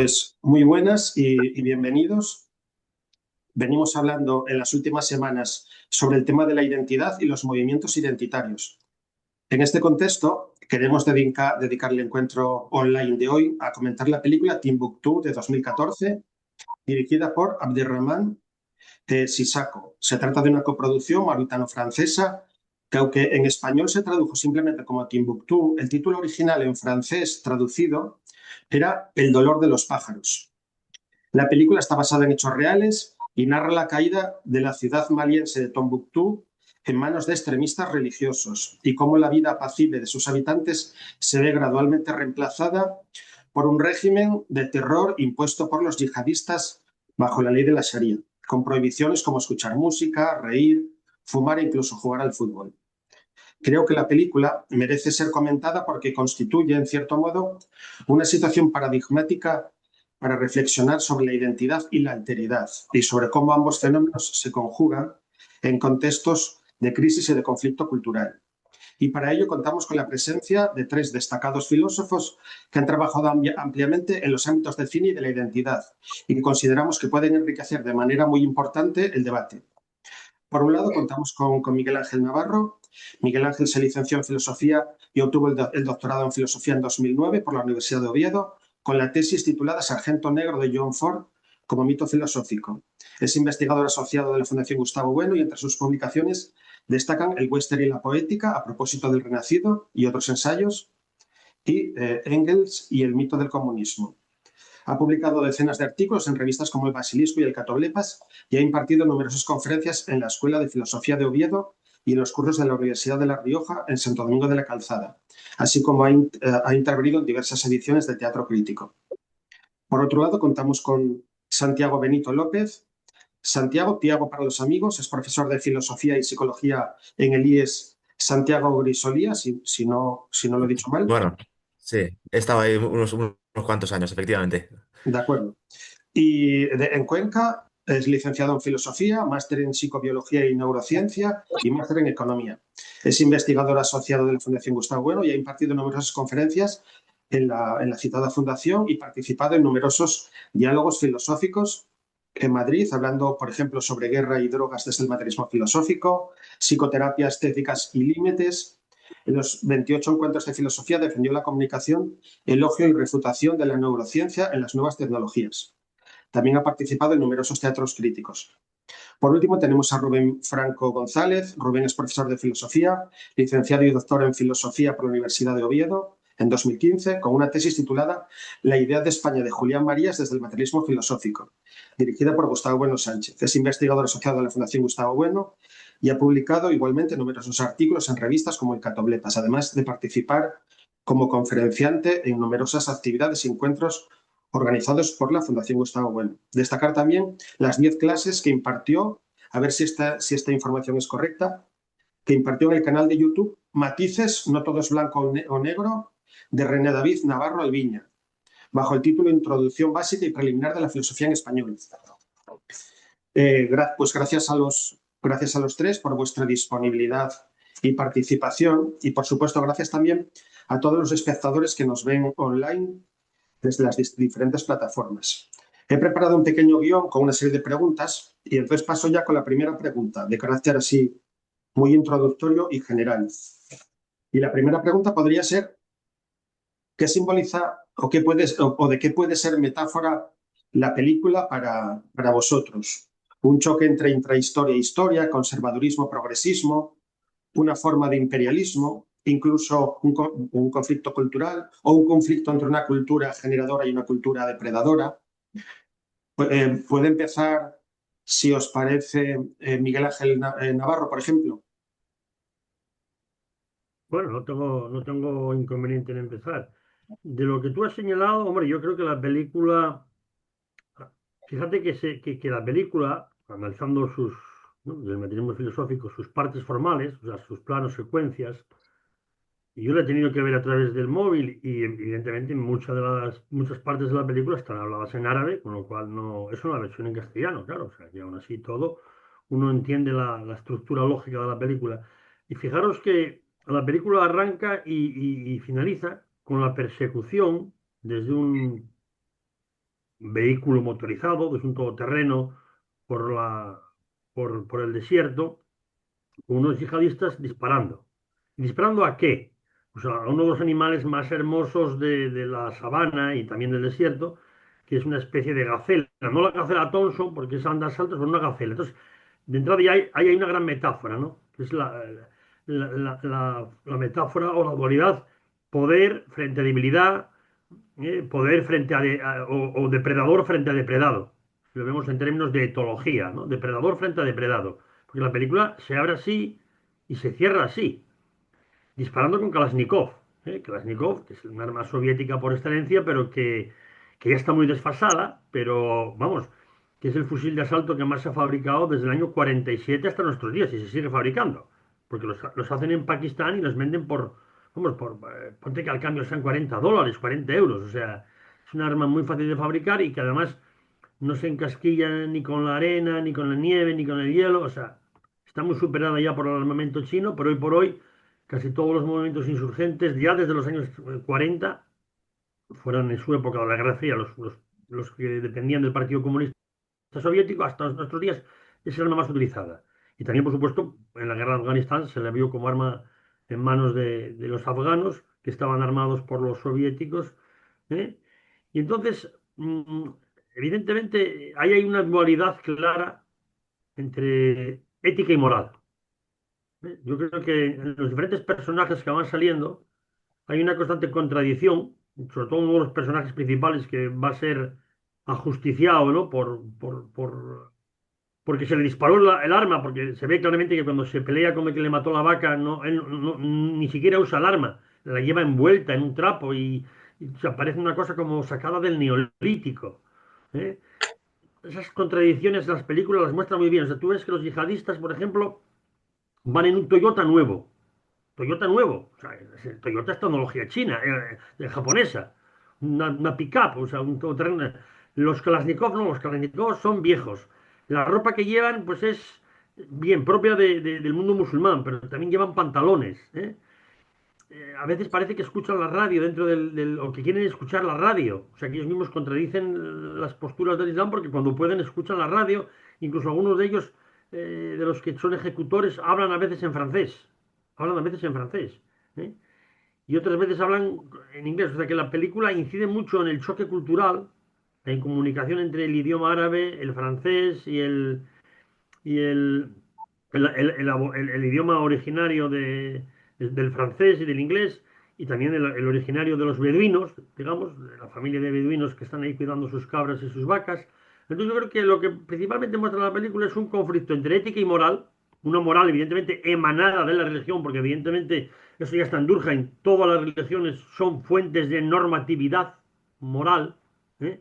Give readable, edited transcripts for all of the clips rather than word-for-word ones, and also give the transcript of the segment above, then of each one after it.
Pues muy buenas y bienvenidos. Venimos hablando en las últimas semanas sobre el tema de la identidad y los movimientos identitarios. En este contexto, queremos dedicar el encuentro online de hoy a comentar la película Timbuktu de 2014, dirigida por Abderrahmane Sissako. Se trata de una coproducción mauritano-francesa que, aunque en español se tradujo simplemente como Timbuktu, el título original en francés traducido era El dolor de los pájaros. La película está basada en hechos reales y narra la caída de la ciudad maliense de Tombuctú en manos de extremistas religiosos y cómo la vida apacible de sus habitantes se ve gradualmente reemplazada por un régimen de terror impuesto por los yihadistas bajo la ley de la Sharia, con prohibiciones como escuchar música, reír, fumar e incluso jugar al fútbol. Creo que la película merece ser comentada porque constituye, en cierto modo, una situación paradigmática para reflexionar sobre la identidad y la alteridad y sobre cómo ambos fenómenos se conjugan en contextos de crisis y de conflicto cultural. Y para ello contamos con la presencia de tres destacados filósofos que han trabajado ampliamente en los ámbitos del cine y de la identidad y que consideramos que pueden enriquecer de manera muy importante el debate. Por un lado, contamos con Miguel Ángel Navarro. Miguel Ángel se licenció en Filosofía y obtuvo el doctorado en Filosofía en 2009 por la Universidad de Oviedo, con la tesis titulada Sargento Negro de John Ford como mito filosófico. Es investigador asociado de la Fundación Gustavo Bueno y entre sus publicaciones destacan El western y la poética, a propósito del Renacido y otros ensayos, y Engels y el mito del comunismo. Ha publicado decenas de artículos en revistas como El Basilisco y El Catoblepas y ha impartido numerosas conferencias en la Escuela de Filosofía de Oviedo y en los cursos de la Universidad de La Rioja en Santo Domingo de la Calzada, así como ha intervenido en diversas ediciones de teatro crítico. Por otro lado, contamos con Santiago Benito López. Santiago, Tiago para los amigos, es profesor de Filosofía y Psicología en el IES Santiago Grisolía, si no lo he dicho mal. Bueno, sí, he estado ahí unos cuantos años, efectivamente. De acuerdo. En Cuenca es licenciado en Filosofía, máster en Psicobiología y Neurociencia y máster en Economía. Es investigador asociado de la Fundación Gustavo Bueno y ha impartido numerosas conferencias en la citada fundación y participado en numerosos diálogos filosóficos en Madrid, hablando, por ejemplo, sobre guerra y drogas desde el materialismo filosófico, psicoterapia, estéticas y límites. En los 28 encuentros de filosofía defendió la comunicación, elogio y refutación de la neurociencia en las nuevas tecnologías. También ha participado en numerosos teatros críticos. Por último, tenemos a Rubén Franco González. Rubén es profesor de filosofía, licenciado y doctor en filosofía por la Universidad de Oviedo en 2015, con una tesis titulada La idea de España de Julián Marías desde el materialismo filosófico, dirigida por Gustavo Bueno Sánchez. Es investigador asociado a la Fundación Gustavo Bueno y ha publicado igualmente numerosos artículos en revistas como El Catoblepas, además de participar como conferenciante en numerosas actividades y encuentros organizados por la Fundación Gustavo Bueno. Destacar también las 10 clases que impartió, a ver si esta información es correcta, que impartió en el canal de YouTube Matices, no todo es blanco o negro, de René David Navarro Alviña, bajo el título Introducción básica y preliminar de la filosofía en español. Pues gracias a los tres por vuestra disponibilidad y participación y, por supuesto, gracias también a todos los espectadores que nos ven online desde las diferentes plataformas. He preparado un pequeño guión con una serie de preguntas y entonces paso ya con la primera pregunta, de carácter así muy introductorio y general. Y la primera pregunta podría ser, ¿qué simboliza o de qué puede ser metáfora la película para vosotros? ¿Un choque entre intrahistoria e historia, conservadurismo, progresismo, una forma de imperialismo, incluso un conflicto cultural o un conflicto entre una cultura generadora y una cultura depredadora? Puede empezar, si os parece, Miguel Ángel Navarro, por ejemplo. Bueno, no tengo inconveniente en empezar. De lo que tú has señalado, hombre, yo creo que la película, fíjate que la película, analizando ¿no? del materialismo filosófico, sus partes formales, o sea, sus planos, secuencias, y yo la he tenido que ver a través del móvil y evidentemente muchas partes de la película están habladas en árabe, con lo cual no, es una versión en castellano, claro, o sea, que aún así todo, uno entiende la estructura lógica de la película. Y fijaros que la película arranca y finaliza con la persecución desde un vehículo motorizado, es un todoterreno por por el desierto, con unos yihadistas disparando. ¿Disparando a qué? Pues a uno de los animales más hermosos de la sabana y también del desierto, que es una especie de gacela. No la gacela Thompson, porque es anda a saltos, pero una gacela. Entonces, de entrada ya hay una gran metáfora, ¿no? Que es la metáfora o la dualidad, poder frente a debilidad, poder frente o depredador frente a depredado. Lo vemos en términos de etología, ¿no? Depredador frente a depredado. Porque la película se abre así y se cierra así, disparando con Kalashnikov. Kalashnikov, que es un arma soviética por excelencia, pero que ya está muy desfasada, pero vamos, que es el fusil de asalto que más se ha fabricado desde el año 47 hasta nuestros días y se sigue fabricando. Porque los hacen en Pakistán y los venden vamos, ponte que al cambio sean $40, 40 euros. O sea, es un arma muy fácil de fabricar y que además no se encasquilla ni con la arena, ni con la nieve, ni con el hielo. O sea, está muy superada ya por el armamento chino, pero hoy por hoy casi todos los movimientos insurgentes, ya desde los años 40, fueron en su época de la Guerra Fría, los que dependían del Partido Comunista Soviético, hasta nuestros días es el arma más utilizada. Y también, por supuesto, en la guerra de Afganistán se la vio como arma en manos de los afganos, que estaban armados por los soviéticos. ¿eh? Y entonces, evidentemente, ahí hay una dualidad clara entre ética y moral. Yo creo que en los diferentes personajes que van saliendo hay una constante contradicción, sobre todo uno de los personajes principales que va a ser ajusticiado, ¿no? Porque se le disparó el arma, porque se ve claramente que cuando se pelea con el que le mató la vaca, él ni siquiera usa el arma, la lleva envuelta en un trapo y o sea, parece una cosa como sacada del neolítico. ¿eh? Esas contradicciones las películas las muestran muy bien. O sea, tú ves que los yihadistas, por ejemplo, van en un Toyota nuevo. Toyota nuevo. O sea, Toyota es tecnología china, japonesa. Una pick-up, o sea, un todoterreno. Los Kalashnikov no, los Kalashnikov son viejos. La ropa que llevan, pues es bien propia del mundo musulmán, pero también llevan pantalones. A veces parece que escuchan la radio o que quieren escuchar la radio. O sea, que ellos mismos contradicen las posturas del Islam porque cuando pueden escuchan la radio. Incluso algunos de ellos, de los que son ejecutores, hablan a veces en francés. Hablan a veces en francés. ¿eh? Y otras veces hablan en inglés. O sea, que la película incide mucho en el choque cultural, en comunicación entre el idioma árabe, el francés y el idioma originario del francés y del inglés, y también el originario de los beduinos, digamos, de la familia de beduinos que están ahí cuidando sus cabras y sus vacas. Entonces yo creo que lo que principalmente muestra la película es un conflicto entre ética y moral, una moral evidentemente emanada de la religión, porque evidentemente eso ya está en Durkheim, todas las religiones son fuentes de normatividad moral, ¿eh?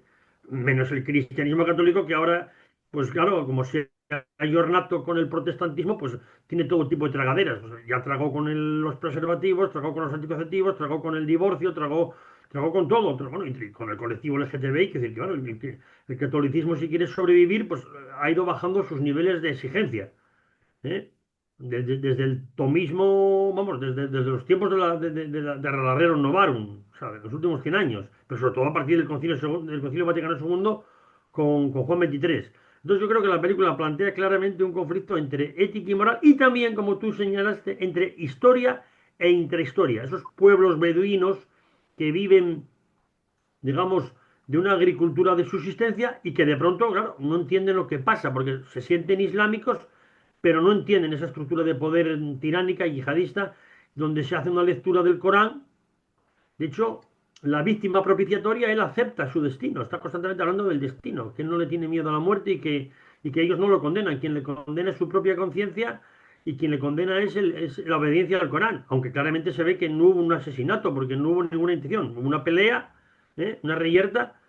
Menos el cristianismo católico que ahora, pues claro, como se ayornato con el protestantismo, pues tiene todo tipo de tragaderas. Pues ya tragó con los preservativos, tragó con los anticonceptivos, tragó con el divorcio, tragó con todo. Bueno, y con el colectivo LGTBI, que es decir, que, claro, el catolicismo, si quiere sobrevivir, pues ha ido bajando sus niveles de exigencia. ¿eh? Desde el tomismo, vamos, desde los tiempos de Rerum Novarum, o sea, de los últimos 100 años, pero sobre todo a partir del Concilio Vaticano II con Juan XXIII. Entonces yo creo que la película plantea claramente un conflicto entre ética y moral y también, como tú señalaste, entre historia e intrahistoria. Esos pueblos beduinos que viven, digamos, de una agricultura de subsistencia y que de pronto, claro, no entienden lo que pasa porque se sienten islámicos, pero no entienden esa estructura de poder tiránica y yihadista donde se hace una lectura del Corán. De hecho, la víctima propiciatoria, él acepta su destino, está constantemente hablando del destino, que él no le tiene miedo a la muerte y que ellos no lo condenan. Quien le condena es su propia conciencia y quien le condena es la obediencia al Corán, aunque claramente se ve que no hubo un asesinato porque no hubo ninguna intención, hubo una pelea, una reyerta,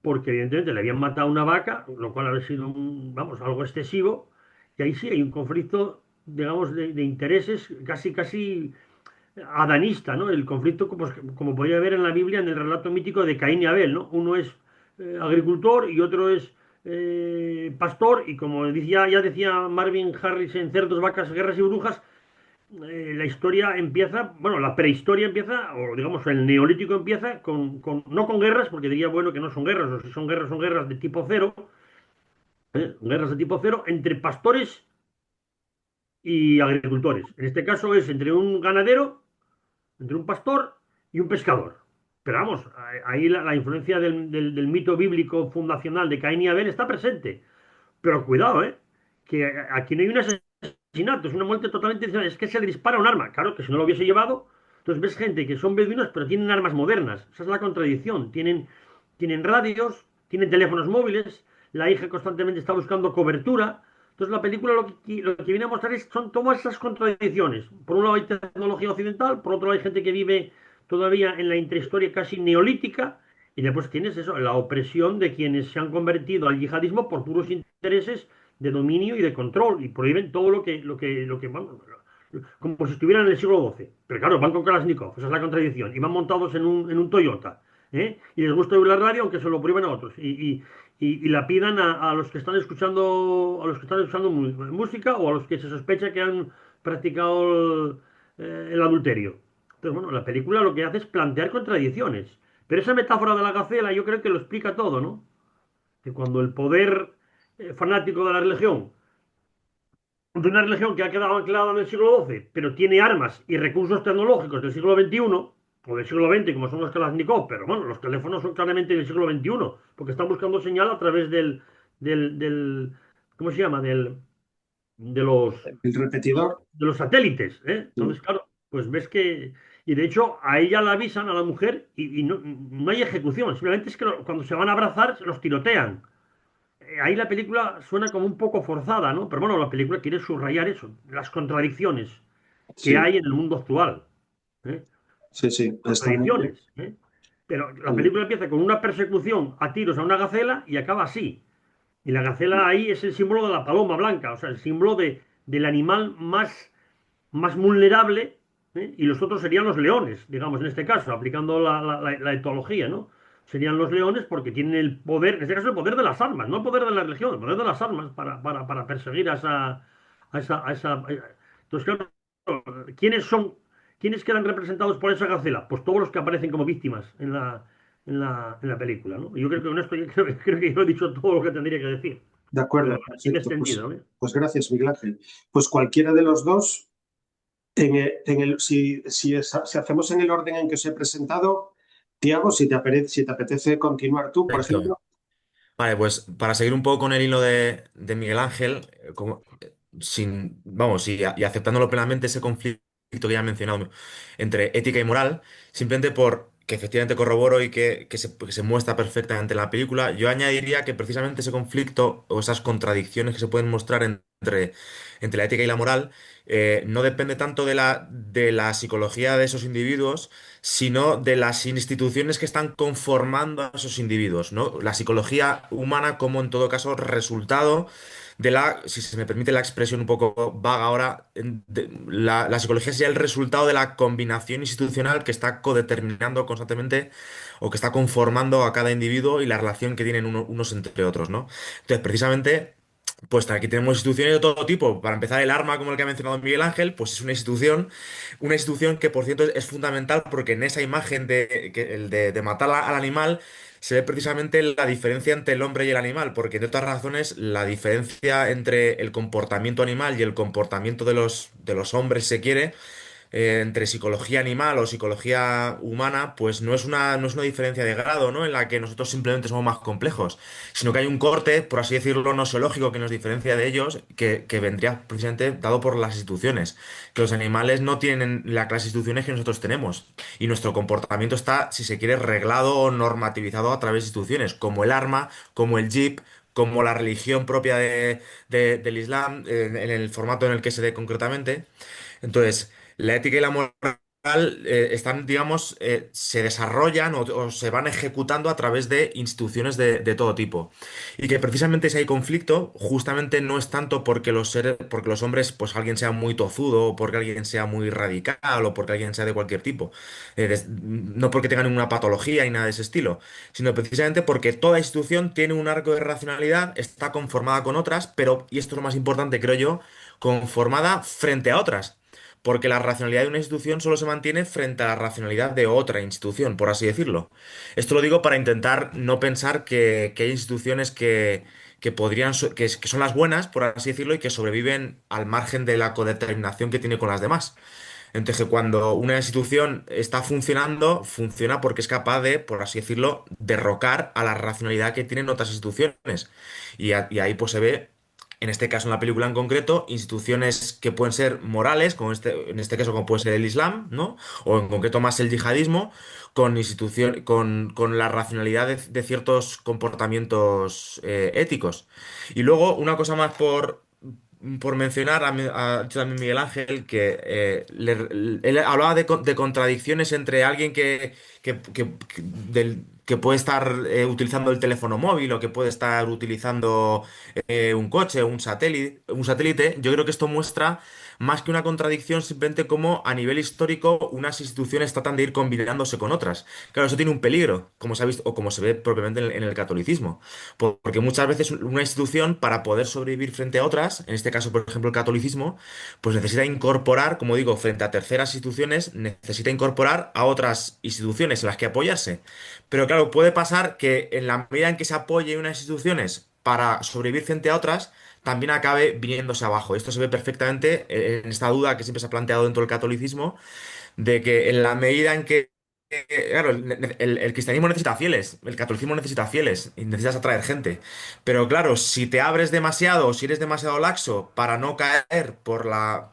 porque evidentemente le habían matado una vaca, lo cual había sido, vamos, algo excesivo, y ahí sí hay un conflicto, digamos, de intereses casi adanista, ¿no? El conflicto, como podría haber en la Biblia, en el relato mítico de Caín y Abel, ¿no? Uno es agricultor y otro es pastor, y como decía, ya decía Marvin Harris en Cerdos, Vacas, Guerras y Brujas, la historia empieza, bueno, la prehistoria empieza, o digamos el neolítico empieza no con guerras, porque diría, bueno, que no son guerras, o si son guerras de tipo cero, guerras de tipo cero entre pastores y agricultores. En este caso es entre un ganadero, entre un pastor y un pescador. Pero vamos, ahí la influencia del mito bíblico fundacional de Caín y Abel está presente. Pero cuidado, que aquí no hay un asesinato, es una muerte totalmente intencional. Es que se le dispara un arma. Claro que si no lo hubiese llevado, entonces ves gente que son beduinos, pero tienen armas modernas. Esa es la contradicción. Tienen radios, tienen teléfonos móviles, la hija constantemente está buscando cobertura. Entonces la película lo que viene a mostrar son todas esas contradicciones. Por un lado hay tecnología occidental, por otro lado hay gente que vive todavía en la intrahistoria casi neolítica, y después tienes eso, la opresión de quienes se han convertido al yihadismo por puros intereses de dominio y de control, y prohíben todo bueno, como si estuvieran en el siglo XII. Pero claro, van con Kalashnikov, esa es la contradicción, y van montados en un Toyota, y les gusta oír la radio aunque se lo prohíben a otros, y la pidan a los que están escuchando música, o a los que se sospecha que han practicado el adulterio. Entonces, bueno, la película lo que hace es plantear contradicciones. Pero esa metáfora de la gacela yo creo que lo explica todo, ¿no? Que cuando el poder fanático de la religión, de una religión que ha quedado anclada en el siglo XII, pero tiene armas y recursos tecnológicos del siglo XXI, o del siglo XX, como son los Kalashnikov, pero bueno, los teléfonos son claramente del siglo XXI, porque están buscando señal a través ¿cómo se llama? De los, El repetidor. de los satélites, ¿eh? Sí. Entonces, claro, pues ves que... Y de hecho, a ella la avisan, a la mujer, y no hay ejecución. Simplemente es que cuando se van a abrazar, se los tirotean. Ahí la película suena como un poco forzada, ¿no? Pero bueno, la película quiere subrayar eso, las contradicciones que Sí, hay en el mundo actual. ¿Eh? sí, sí, está muy bien. Contradicciones. Pero la Sí, película empieza con una persecución a tiros a una gacela y acaba así. Y la gacela ahí es el símbolo de la paloma blanca, o sea, el símbolo del animal más vulnerable, y los otros serían los leones, digamos, en este caso, aplicando la etología, ¿no? Serían los leones porque tienen el poder, en este caso el poder de las armas, no el poder de la religión, el poder de las armas para perseguir a esa. Entonces, claro, ¿quiénes son, quiénes quedan representados por esa gacela? Pues todos los que aparecen como víctimas en la película, ¿no? Y yo creo que con esto creo que yo he dicho todo lo que tendría que decir, de pero acuerdo, así me he perfecto. extendido, ¿eh? Pues gracias, Miguel Ángel. Pues cualquiera de los dos, si hacemos en el orden en que os he presentado, Tiago, si te apetece continuar tú, por Perfecto. ejemplo. Vale, pues para seguir un poco con el hilo de Miguel Ángel, vamos, y aceptándolo plenamente ese conflicto que ya he mencionado entre ética y moral, simplemente por que efectivamente corroboro y que se muestra perfectamente en la película, yo añadiría que precisamente ese conflicto o esas contradicciones que se pueden mostrar entre la ética y la moral no depende tanto de la psicología de esos individuos, sino de las instituciones que están conformando a esos individuos, ¿no? La psicología humana como en todo caso resultado si se me permite la expresión un poco vaga ahora, la psicología sería el resultado de la combinación institucional que está codeterminando constantemente o que está conformando a cada individuo y la relación que tienen unos entre otros, ¿no? Entonces, precisamente... Pues aquí tenemos instituciones de todo tipo. Para empezar, el arma, como el que ha mencionado Miguel Ángel, pues es una institución que, por cierto, es fundamental porque en esa imagen de matar al animal se ve precisamente la diferencia entre el hombre y el animal, porque entre otras razones, la diferencia entre el comportamiento animal y el comportamiento de los hombres, si se quiere, entre psicología animal o psicología humana, pues no es una diferencia de grado, ¿no? En la que nosotros simplemente somos más complejos, sino que hay un corte, por así decirlo, nosiológico que nos diferencia de ellos, que vendría precisamente dado por las instituciones. Que los animales no tienen la clase de instituciones que nosotros tenemos. Y nuestro comportamiento está, si se quiere, reglado o normativizado a través de instituciones, como el arma, como el jeep, como la religión propia del Islam, en el formato en el que se dé concretamente. Entonces, la ética y la moral están, digamos, se desarrollan o se van ejecutando a través de instituciones de todo tipo. Y que precisamente si hay conflicto, justamente no es tanto porque los hombres, pues alguien sea muy tozudo, o porque alguien sea muy radical, o porque alguien sea de cualquier tipo. No porque tengan una patología y nada de ese estilo, sino precisamente porque toda institución tiene un arco de racionalidad, está conformada con otras, pero, y esto es lo más importante, creo yo, conformada frente a otras. porque la racionalidad de una institución solo se mantiene frente a la racionalidad de otra institución, por así decirlo. Esto lo digo para intentar no pensar que hay instituciones que podrían, que son las buenas, por así decirlo, y que sobreviven al margen de la codeterminación que tiene con las demás. Entonces, que cuando una institución está funcionando, funciona porque es capaz de, por así decirlo, derrocar a la racionalidad que tienen otras instituciones. Y ahí pues se ve, en este caso, en la película en concreto, instituciones que pueden ser morales, como en este caso como puede ser el Islam, ¿no? O en concreto más el yihadismo, con la racionalidad de ciertos comportamientos éticos. Y luego, una cosa más por mencionar, ha dicho también Miguel Ángel que él hablaba de contradicciones entre alguien que puede estar utilizando el teléfono móvil o que puede estar utilizando un coche, un satélite. Yo creo que esto muestra más que una contradicción, simplemente como a nivel histórico unas instituciones tratan de ir combinándose con otras. Claro, eso tiene un peligro, como se ha visto o como se ve propiamente en el catolicismo. Porque muchas veces una institución, para poder sobrevivir frente a otras, en este caso, por ejemplo, el catolicismo, pues necesita incorporar, como digo, frente a terceras instituciones, necesita incorporar a otras instituciones en las que apoyarse. Pero claro, puede pasar que en la medida en que se apoye unas instituciones para sobrevivir frente a otras, también acabe viniéndose abajo. Esto se ve perfectamente en esta duda que siempre se ha planteado dentro del catolicismo, de que en la medida en que claro, el cristianismo necesita fieles, el catolicismo necesita fieles y necesitas atraer gente. Pero claro, si te abres demasiado o si eres demasiado laxo para no caer por la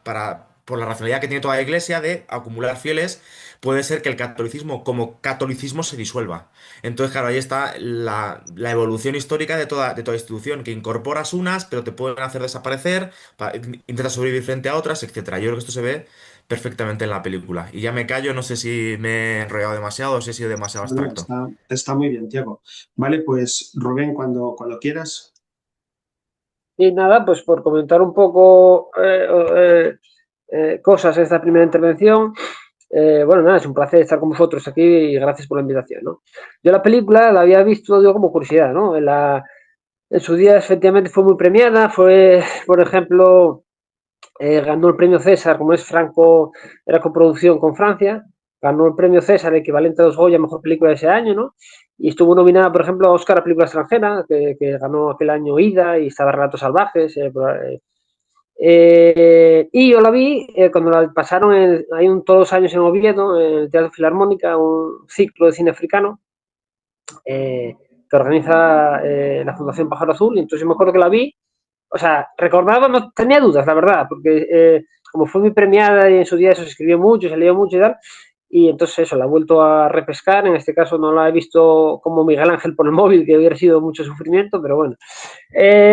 racionalidad que tiene toda la iglesia de acumular fieles, puede ser que el catolicismo como catolicismo se disuelva. Entonces, claro, ahí está la evolución histórica de toda institución, que incorporas unas, pero te pueden hacer desaparecer, intentas sobrevivir frente a otras, etcétera. Yo creo que esto se ve perfectamente en la película. Y ya me callo, no sé si me he enrollado demasiado o si he sido demasiado No, no, abstracto. está muy bien, Tiago. Vale, pues Rubén, cuando quieras. Y nada, pues por comentar un poco cosas en esta primera intervención. Bueno, nada, es un placer estar con vosotros aquí y gracias por la invitación, ¿no? Yo la película la había visto, digo, como curiosidad, ¿no? En su día efectivamente fue muy premiada, fue, por ejemplo, ganó el premio César, como es Franco, era coproducción con Francia, ganó el premio César, equivalente a los Goya, mejor película de ese año, ¿no? Y estuvo nominada, por ejemplo, a Oscar a película extranjera, que ganó aquel año Ida y estaba Relatos Salvajes. Y yo la vi cuando la pasaron, todos los años en Oviedo, en el Teatro Filarmónica, un ciclo de cine africano que organiza la Fundación Pájaro Azul. Y entonces yo me acuerdo que la vi, o sea, recordaba, no tenía dudas, la verdad, porque como fue muy premiada y en su día eso se escribió mucho, se leyó mucho y tal, y entonces eso, la he vuelto a repescar, en este caso no la he visto como Miguel Ángel por el móvil, que hubiera sido mucho sufrimiento, pero bueno.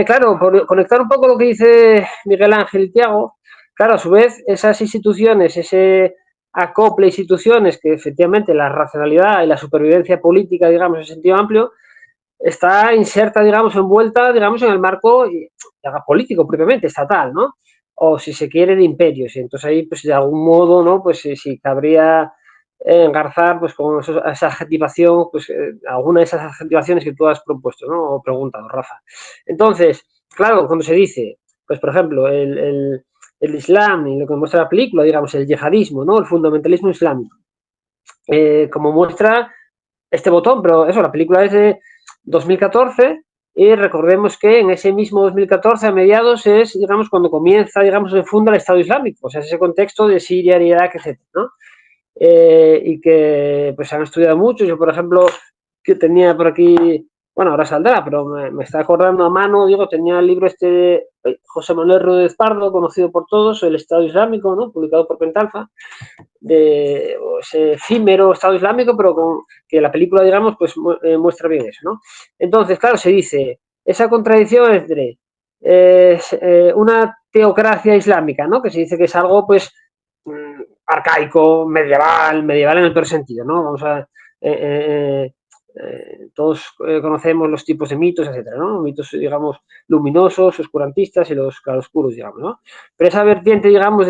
Claro, por conectar un poco lo que dice Miguel Ángel y Tiago, claro, a su vez, esas instituciones, ese acople de instituciones que efectivamente la racionalidad y la supervivencia política, digamos, en sentido amplio, está inserta, digamos, envuelta, digamos, en el marco político propiamente, estatal, ¿no? O si se quiere, de imperios. Y entonces ahí, pues de algún modo, ¿no? Pues si cabría engarzar, pues con esa adjetivación, pues alguna de esas adjetivaciones que tú has propuesto, ¿no? O preguntado, Rafa. Entonces, claro, cuando se dice, pues por ejemplo, el Islam y lo que muestra la película, digamos, el yihadismo, ¿no? El fundamentalismo islámico. Como muestra este botón, pero eso, la película es de 2014 y recordemos que en ese mismo 2014, a mediados, es, digamos, cuando comienza, digamos, se funda el Estado Islámico, o sea, ese contexto de Siria, Irak, etc., ¿no? Y que pues han estudiado mucho. Yo, por ejemplo, que tenía por aquí, bueno, ahora saldrá, pero me está acordando a mano, digo, tenía el libro este de José Manuel Rodríguez Pardo, conocido por todos, El Estado Islámico, ¿no? Publicado por Pentalfa, de ese efímero Estado Islámico, pero que la película, digamos, pues muestra bien eso, ¿no? Entonces, claro, se dice, esa contradicción entre una teocracia islámica, ¿no? Que se dice que es algo, pues, arcaico, medieval en el peor sentido, ¿no? Vamos a... todos conocemos los tipos de mitos, etcétera, ¿no? Mitos, digamos, luminosos, oscurantistas y los claroscuros, digamos, ¿no? Pero esa vertiente, digamos,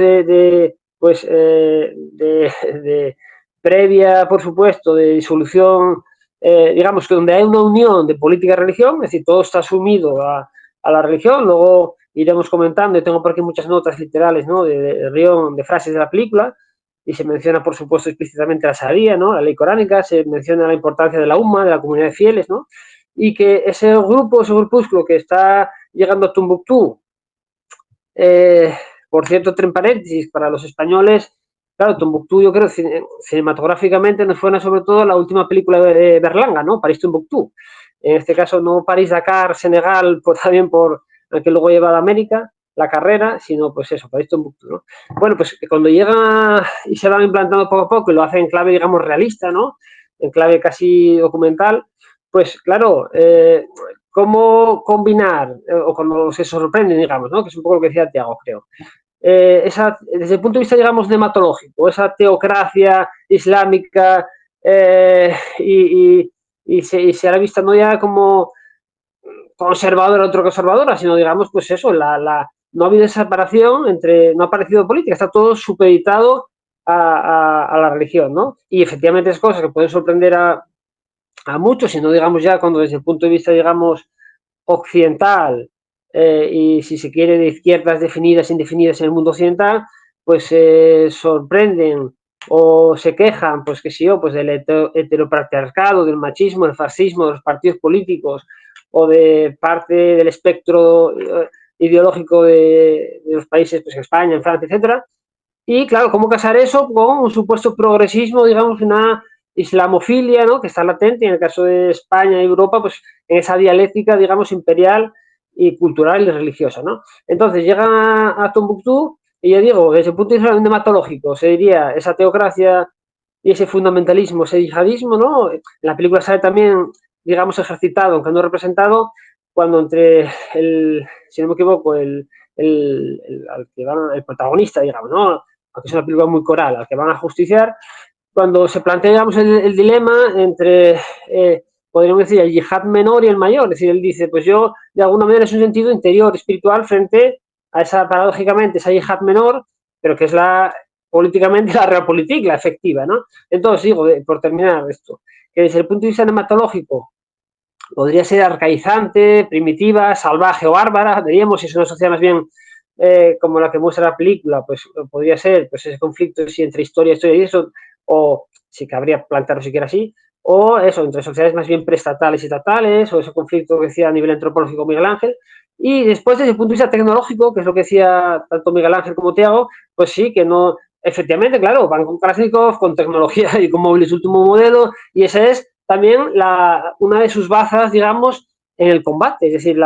pues, de previa, por supuesto, de disolución, digamos, que donde hay una unión de política y religión, es decir, todo está sumido a la religión, luego iremos comentando. Yo tengo por aquí muchas notas literales, ¿no? De Rion, de frases de la película, y se menciona, por supuesto, explícitamente la Sharia, ¿no? La ley coránica, se menciona la importancia de la Umma, de la comunidad de fieles, ¿no? Y que ese grupo, ese grupúsculo que está llegando a Tombuctú, por cierto, entre paréntesis, para los españoles, claro, Tombuctú, yo creo, cinematográficamente nos suena sobre todo la última película de Berlanga, ¿no? París-Tombuctú. En este caso, no París-Dakar, Senegal, pues también por el que luego lleva a América, la carrera, sino pues eso, París-Tombuctú, ¿no? Bueno, pues cuando llega y se van implantando poco a poco y lo hacen en clave, digamos, realista, ¿no? En clave casi documental, pues claro, cómo combinar, o cuando se sorprenden, digamos, ¿no? Que es un poco lo que decía Tiago, creo. Desde el punto de vista, digamos, nematológico, esa teocracia islámica, y se ha visto no ya como conservadora, otro conservadora, sino, digamos, pues eso, no ha habido separación entre, no ha aparecido política, está todo supeditado a la religión, ¿no? Y efectivamente es cosas que pueden sorprender a muchos, sino, digamos, ya cuando desde el punto de vista, digamos, occidental, y si se quiere de izquierdas definidas e indefinidas en el mundo occidental, pues sorprenden o se quejan, pues que sí, o pues del heteropatriarcado, del machismo, del fascismo, de los partidos políticos o de parte del espectro ideológico de los países, pues España, en Francia, etcétera. Y claro, ¿cómo casar eso con un supuesto progresismo, digamos, una islamofilia, ¿no? Que está latente, y en el caso de España y Europa, pues en esa dialéctica, digamos, imperial y cultural y religiosa, ¿no? Entonces llegan a Tombuctú, y ya digo, desde el punto de vista nematológico, se diría esa teocracia y ese fundamentalismo, ese yihadismo, ¿no? En la película sale también, digamos, ejercitado, aunque no representado, cuando entre si no me equivoco, el protagonista, digamos, ¿no? Aunque es una película muy coral, al que van a justiciar, cuando se plantea, digamos, el dilema entre, podríamos decir, el yihad menor y el mayor. Es decir, él dice, pues yo, de alguna manera, es un sentido interior, espiritual, frente a esa, paradójicamente, esa yihad menor, pero que es políticamente, la realpolitik, la efectiva, ¿no? Entonces, digo, por terminar esto, que desde el punto de vista nematológico podría ser arcaizante, primitiva, salvaje o bárbara, diríamos, si es una sociedad más bien como la que muestra la película, pues podría ser pues ese conflicto sí, entre historia y eso, o si cabría plantearlo siquiera así, o eso, entre sociedades más bien preestatales y estatales, o ese conflicto que decía a nivel antropológico Miguel Ángel. Y después, desde el punto de vista tecnológico, que es lo que decía tanto Miguel Ángel como Tiago, pues sí, que no, efectivamente, claro, van con Kalashnikov, con tecnología y con móviles último modelo, y esa es también una de sus bazas, digamos, en el combate, es decir,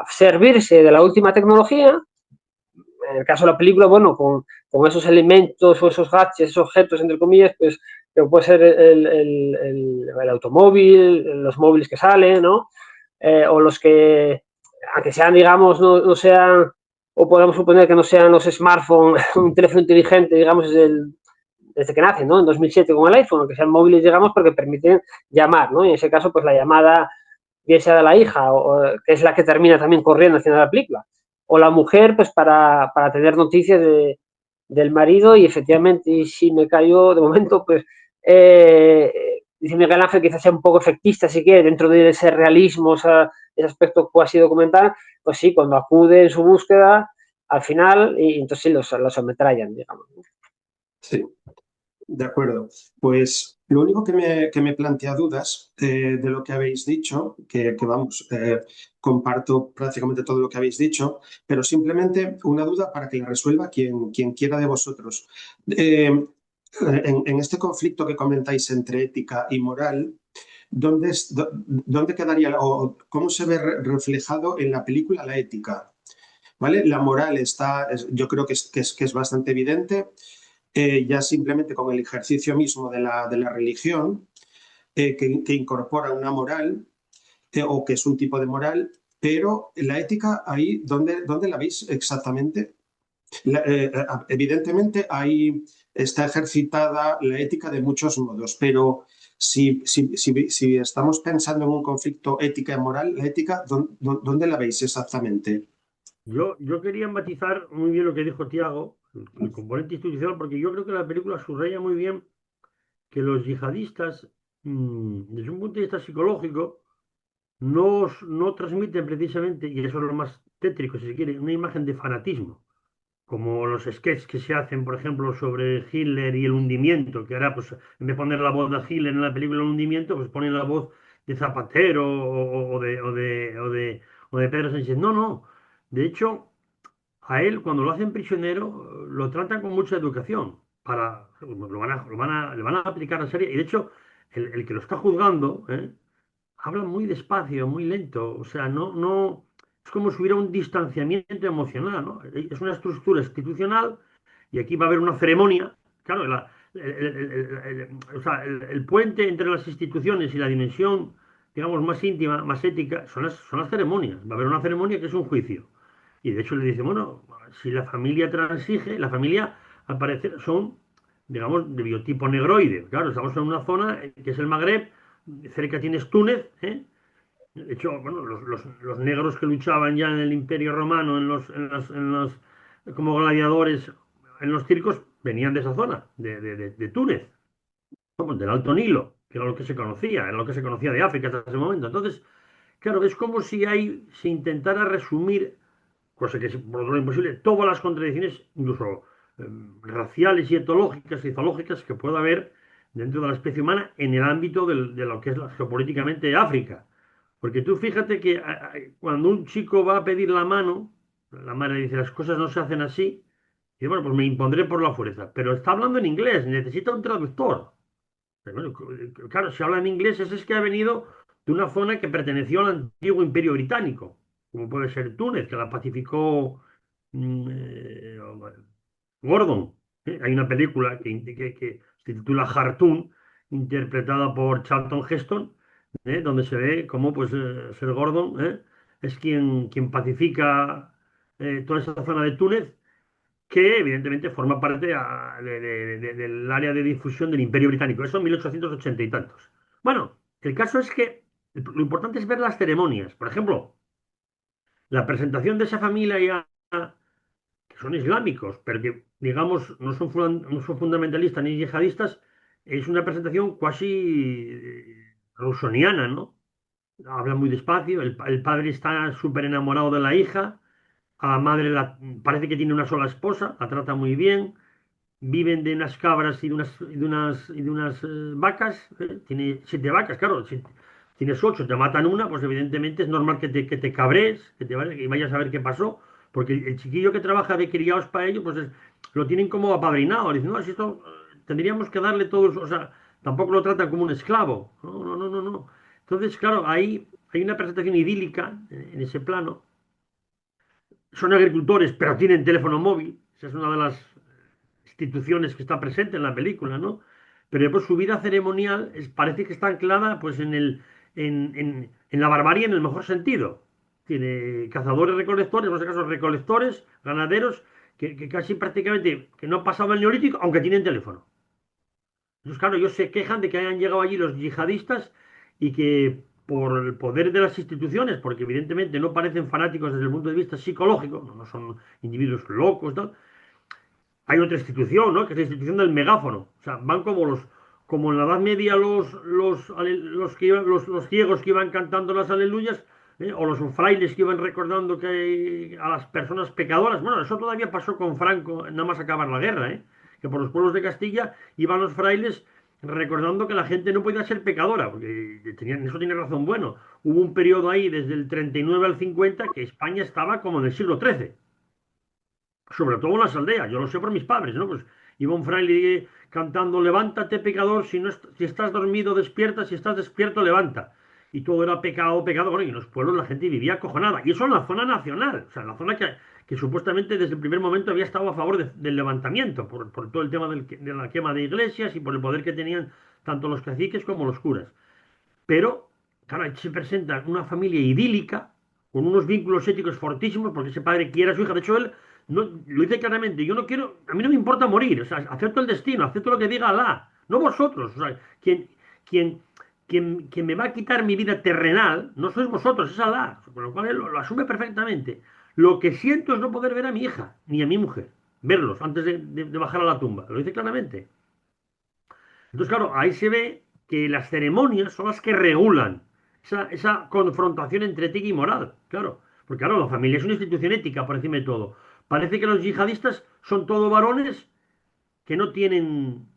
servirse de la última tecnología, en el caso de la película, bueno, con esos elementos o esos gadgets, esos objetos, entre comillas, pues que puede ser el automóvil, los móviles que salen, ¿no? O los que, aunque sean, digamos, no sean, o podemos suponer que no sean los smartphones, un teléfono inteligente, digamos, desde que nacen, ¿no? En 2007 con el iPhone, que sean móviles, digamos, porque permiten llamar, ¿no? Y en ese caso, pues la llamada, bien sea de la hija, que es la que termina también corriendo haciendo la película, o la mujer, pues para tener noticias del marido, y efectivamente, y si me cayó de momento, pues dice Miguel Ángel, quizás sea un poco efectista, si quiere, dentro de ese realismo, ese aspecto cuasi documental, pues sí, cuando acude en su búsqueda, al final, y entonces sí, los ametrallan, digamos. Sí. De acuerdo. Pues lo único que me plantea dudas de lo que habéis dicho, que vamos, comparto prácticamente todo lo que habéis dicho, pero simplemente una duda para que la resuelva quien quiera de vosotros. En este conflicto que comentáis entre ética y moral, ¿dónde quedaría o cómo se ve reflejado en la película la ética? ¿Vale? La moral yo creo que es bastante evidente. Ya simplemente con el ejercicio mismo de la religión, que incorpora una moral, o que es un tipo de moral, pero la ética ahí, ¿dónde la veis exactamente? Evidentemente ahí está ejercitada la ética de muchos modos, pero si estamos pensando en un conflicto ética y moral, la ética, ¿dónde la veis exactamente? Yo quería matizar muy bien lo que dijo Tiago, el componente institucional, porque yo creo que la película subraya muy bien que los yihadistas, desde un punto de vista psicológico, no transmiten precisamente, y eso es lo más tétrico, si se quiere, una imagen de fanatismo, como los sketches que se hacen, por ejemplo, sobre Hitler y el hundimiento, que ahora, pues, en vez de poner la voz de Hitler en la película El hundimiento, pues ponen la voz de Zapatero o de Pedro Sánchez. No, no. De hecho, a él, cuando lo hacen prisionero, lo tratan con mucha educación. Le van a aplicar la serie. Y de hecho, el que lo está juzgando, habla muy despacio, muy lento. O sea, no, es como si hubiera un distanciamiento emocional, ¿no? Es una estructura institucional y aquí va a haber una ceremonia. Claro, o sea, el puente entre las instituciones y la dimensión, digamos, más íntima, más ética, son las ceremonias. Va a haber una ceremonia que es un juicio. Y de hecho le dice, bueno, si la familia transige, la familia al parecer son, digamos, de biotipo negroide. Claro, estamos en una zona que es el Magreb, cerca tienes Túnez, ¿eh? De hecho, bueno, los negros que luchaban ya en el Imperio Romano, como gladiadores en los circos, venían de esa zona, de Túnez, vamos, del Alto Nilo, que era lo que se conocía, era lo que se conocía de África hasta ese momento. Entonces, claro, es como si se intentara resumir, cosa que es por lo imposible, todas las contradicciones, incluso raciales y etológicas y zoológicas que pueda haber dentro de la especie humana en el ámbito de lo que es geopolíticamente África. Porque tú fíjate que cuando un chico va a pedir la mano, la madre dice, las cosas no se hacen así, y bueno, pues me impondré por la fuerza. Pero está hablando en inglés, necesita un traductor. Pero bueno, claro, si habla en inglés, es que ha venido de una zona que perteneció al antiguo Imperio Británico, como puede ser Túnez, que la pacificó mm, eh, Gordon. Hay una película que se titula Hartoon, interpretada por Charlton Heston, donde se ve cómo pues, Sir Gordon es quien pacifica toda esa zona de Túnez, que evidentemente forma parte del área de difusión del Imperio Británico. Eso en 1880 y tantos. Bueno, el caso es que lo importante es ver las ceremonias. Por ejemplo, la presentación de esa familia ya, que son islámicos, pero que, digamos, no son fundamentalistas ni yihadistas, es una presentación casi rusoniana, ¿no? Habla muy despacio, el padre está súper enamorado de la hija, a la madre parece que tiene una sola esposa, la trata muy bien, viven de unas cabras y de unas vacas, tiene 7 vacas, claro, si tienes 8, te matan una, pues evidentemente es normal que te cabres, que vayas a ver qué pasó, porque el chiquillo que trabaja de criados para ello, pues lo tienen como apadrinado, dicen, no, si esto tendríamos que darle todos, o sea, tampoco lo tratan como un esclavo, no, no, no, no, no. Entonces, claro, ahí hay una presentación idílica en ese plano. Son agricultores, pero tienen teléfono móvil. Esa es una de las instituciones que está presente en la película, ¿no? Pero después su vida ceremonial parece que está anclada pues, en la barbarie en el mejor sentido. Tiene cazadores recolectores, en este caso recolectores, ganaderos, que casi prácticamente que no han pasado el neolítico, aunque tienen teléfono. Entonces, claro, ellos se quejan de que hayan llegado allí los yihadistas y que por el poder de las instituciones, porque evidentemente no parecen fanáticos desde el punto de vista psicológico, no son individuos locos, ¿no? Hay otra institución, ¿no? Que es la institución del megáfono. O sea, van como en la Edad Media los ciegos que iban cantando las aleluyas, o los frailes que iban recordando a las personas pecadoras. Bueno, eso todavía pasó con Franco, nada más acabar la guerra, ¿eh? Que por los pueblos de Castilla iban los frailes recordando que la gente no podía ser pecadora, porque eso tiene razón. Bueno, hubo un periodo ahí desde el 39 al 50 que España estaba como en el siglo XIII, sobre todo en las aldeas, yo lo sé por mis padres, ¿no? Pues iba un fraile cantando, levántate pecador, si estás dormido despierta, si estás despierto levanta. Y todo era pecado, pecado, bueno, y en los pueblos la gente vivía acojonada. Y eso en la zona nacional, o sea, en la zona que supuestamente desde el primer momento había estado a favor del levantamiento, por todo el tema de la quema de iglesias y por el poder que tenían tanto los caciques como los curas. Pero, claro, ahí se presenta una familia idílica, con unos vínculos éticos fortísimos, porque ese padre quiere a su hija. De hecho, él lo dice claramente, yo no quiero, a mí no me importa morir, o sea, acepto el destino, acepto lo que diga Alá, no vosotros. O sea, quien, quien me va a quitar mi vida terrenal, no sois vosotros, es Alá. Con lo cual él lo asume perfectamente. Lo que siento es no poder ver a mi hija, ni a mi mujer, verlos antes de bajar a la tumba, lo dice claramente. Entonces, claro, ahí se ve que las ceremonias son las que regulan esa confrontación entre ética y moral. Claro, Porque claro, la familia es una institución ética, por encima de todo. Parece que los yihadistas son todos varones que no tienen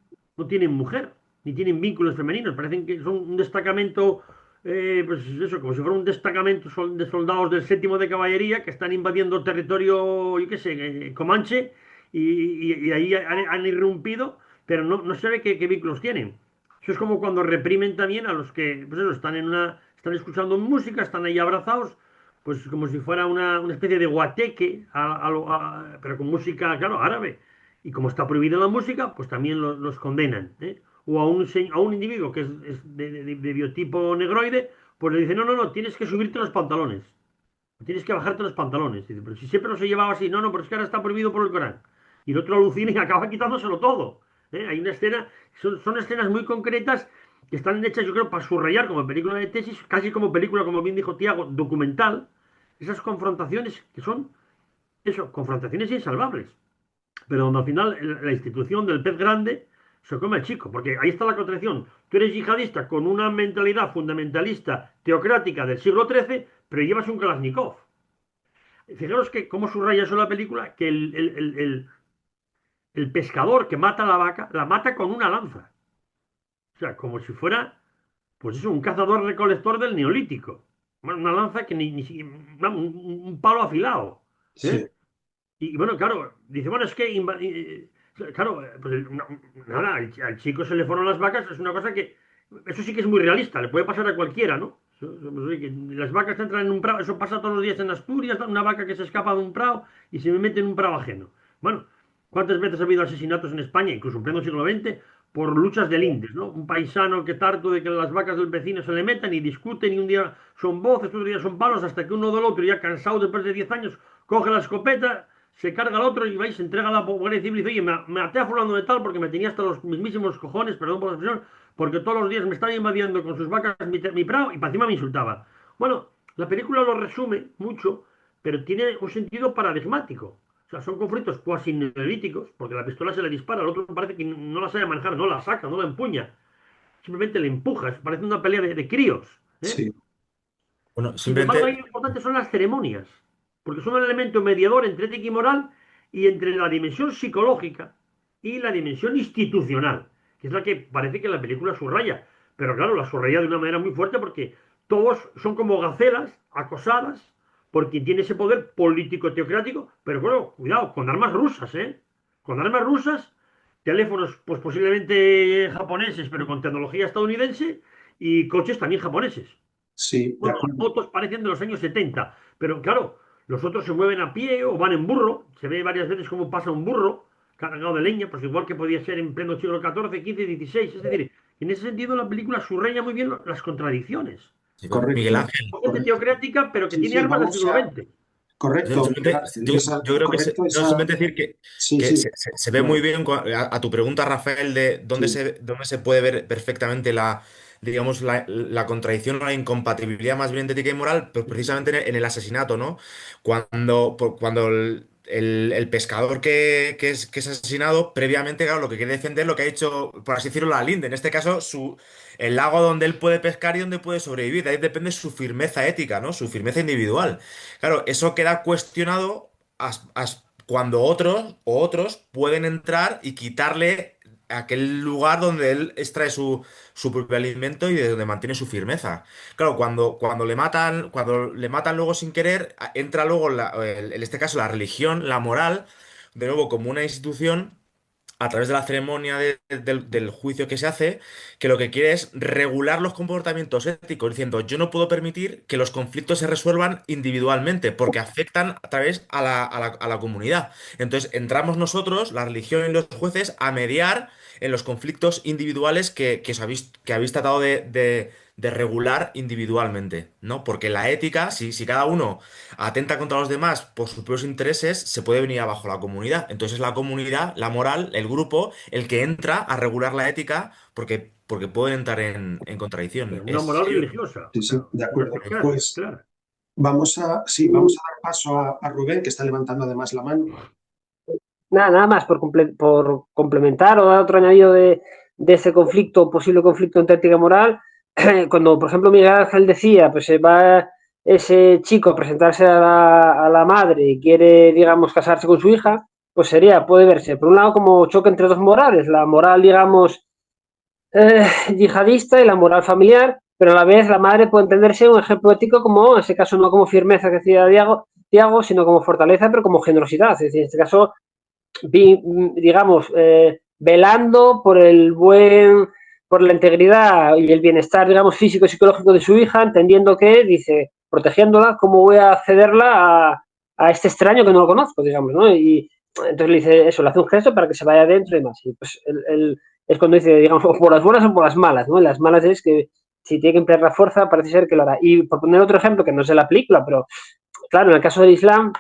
mujer, ni tienen vínculos femeninos. Parecen que son un destacamento, pues eso, como si fuera un destacamento de soldados del séptimo de caballería que están invadiendo territorio, yo qué sé, comanche, y ahí han irrumpido, pero no se ve qué vínculos tienen. Eso es como cuando reprimen también a los que, pues eso, están escuchando música, están ahí abrazados, pues como si fuera una especie de guateque, pero con música, claro, árabe. Y como está prohibida la música, pues también los condenan, ¿eh? O a un individuo que es de biotipo negroide, pues le dicen, no, no, no, tienes que subirte los pantalones, tienes que bajarte los pantalones. Dice, pero si siempre los he llevado así, no, no, pero es que ahora está prohibido por el Corán. Y el otro alucina y acaba quitándoselo todo. ¿Eh? Hay una escena, son escenas muy concretas que están hechas, yo creo, para subrayar como película de tesis, casi como película, como bien dijo Tiago, documental, esas confrontaciones que son, eso, confrontaciones insalvables. Pero donde al final la institución del pez grande se come al chico, porque ahí está la contradicción. Tú eres yihadista con una mentalidad fundamentalista teocrática del siglo XIII, pero llevas un Kalashnikov. Fijaros que cómo subraya eso la película, que el pescador que mata a la vaca, la mata con una lanza. O sea, como si fuera, pues eso, un cazador recolector del neolítico. Bueno, una lanza que un palo afilado. Sí, ¿Eh? Y bueno, claro, dice, bueno, es que, claro, pues nada, al chico se le fueron las vacas, es una cosa que, eso sí que es muy realista, le puede pasar a cualquiera, ¿no? Pues, que las vacas entran en un prado, eso pasa todos los días en Asturias, una vaca que se escapa de un prado y se me mete en un prado ajeno. Bueno, ¿cuántas veces ha habido asesinatos en España, incluso en pleno siglo XX, por luchas de lindes, ¿no? Un paisano que está harto de que las vacas del vecino se le metan y discuten y un día son voces, otro día son palos, hasta que uno del otro, ya cansado después de 10 años, coge la escopeta, se carga al otro y vais, se entrega a la Guardia Civil y dice, oye, me até a fulano de tal porque me tenía hasta los mismísimos cojones, perdón por la expresión, porque todos los días me estaba invadiendo con sus vacas mi prado y para encima me insultaba. Bueno, la película lo resume mucho, pero tiene un sentido paradigmático. O sea, son conflictos cuasi neolíticos, porque la pistola se le dispara, al otro parece que no la sabe manejar, no la saca, no la empuña, simplemente le empujas, parece una pelea de críos, ¿eh? sí, Bueno, Sin embargo, ahí simplemente, lo importante son las ceremonias, porque son un elemento mediador entre ética y moral y entre la dimensión psicológica y la dimensión institucional, que es la que parece que la película subraya. Pero claro, la subraya de una manera muy fuerte porque todos son como gacelas acosadas por quien tiene ese poder político teocrático, pero bueno, cuidado, con armas rusas, ¿eh? Con armas rusas, teléfonos pues posiblemente japoneses, pero con tecnología estadounidense y coches también japoneses. sí, de Bueno, las acuerdo. motos parecen de los años 70, pero claro, los otros se mueven a pie o van en burro. Se ve varias veces cómo pasa un burro cargado de leña, pues igual que podía ser en pleno siglo XIV, XV, XVI. Es decir, en ese sentido la película subraya muy bien las contradicciones. sí, Miguel Correcto, Ángel, Gente correcto. teocrática, pero que Sí, tiene sí, armas del vamos siglo a... XX. Correcto, yo creo que correcto no, esa... simplemente decir Sí, que sí, se ve muy claro, bien a tu pregunta, Rafael, de sí, dónde se puede ver perfectamente digamos, la contradicción o la incompatibilidad más bien de ética y moral, pues precisamente en el asesinato, ¿no? Cuando el pescador que es asesinado, previamente, claro, lo que quiere defender, lo que ha hecho, por así decirlo, la linde, en este caso, el lago donde él puede pescar y donde puede sobrevivir, de ahí depende su firmeza ética, ¿no? Su firmeza individual. Claro, eso queda cuestionado cuando otros pueden entrar y quitarle aquel lugar donde él extrae su propio alimento y de donde mantiene su firmeza. Claro, cuando le matan luego sin querer, entra luego en este caso la religión, la moral, de nuevo como una institución a través de la ceremonia del juicio que se hace, que lo que quiere es regular los comportamientos éticos, diciendo, yo no puedo permitir que los conflictos se resuelvan individualmente, porque afectan a través a la comunidad. Entonces, entramos nosotros, la religión y los jueces, a mediar en los conflictos individuales que habéis tratado de regular individualmente, ¿no? Porque la ética, si cada uno atenta contra los demás por sus propios intereses, se puede venir abajo la comunidad. Entonces es la comunidad, la moral, el grupo, el que entra a regular la ética porque pueden entrar en contradicción. Pero una moral religiosa, sí, o sea, sí, de una acuerdo. fe clara, Pues clara. sí, vamos a dar paso a Rubén, que está levantando además la mano. Nada más por complementar o dar otro añadido de ese conflicto, posible conflicto entre ética y moral. Cuando, por ejemplo, Miguel Ángel decía, pues ese chico presentarse a la madre y quiere, digamos, casarse con su hija, pues puede verse, por un lado, como choque entre dos morales, la moral, digamos, yihadista y la moral familiar, pero a la vez la madre puede entenderse un ejemplo ético como, en ese caso, no como firmeza que decía Tiago, sino como fortaleza, pero como generosidad. Es decir, en este caso, digamos, velando por la integridad y el bienestar, digamos, físico y psicológico de su hija, entendiendo que, dice, protegiéndola, ¿cómo voy a cederla a este extraño que no lo conozco, digamos, ¿no? Y entonces le dice eso, le hace un gesto para que se vaya adentro y demás. Y pues es cuando dice, digamos, o por las buenas o por las malas, ¿no? Y las malas es que si tiene que emplear la fuerza, parece ser que lo hará. Y por poner otro ejemplo, que no es de la película, pero claro, en el caso del Islam,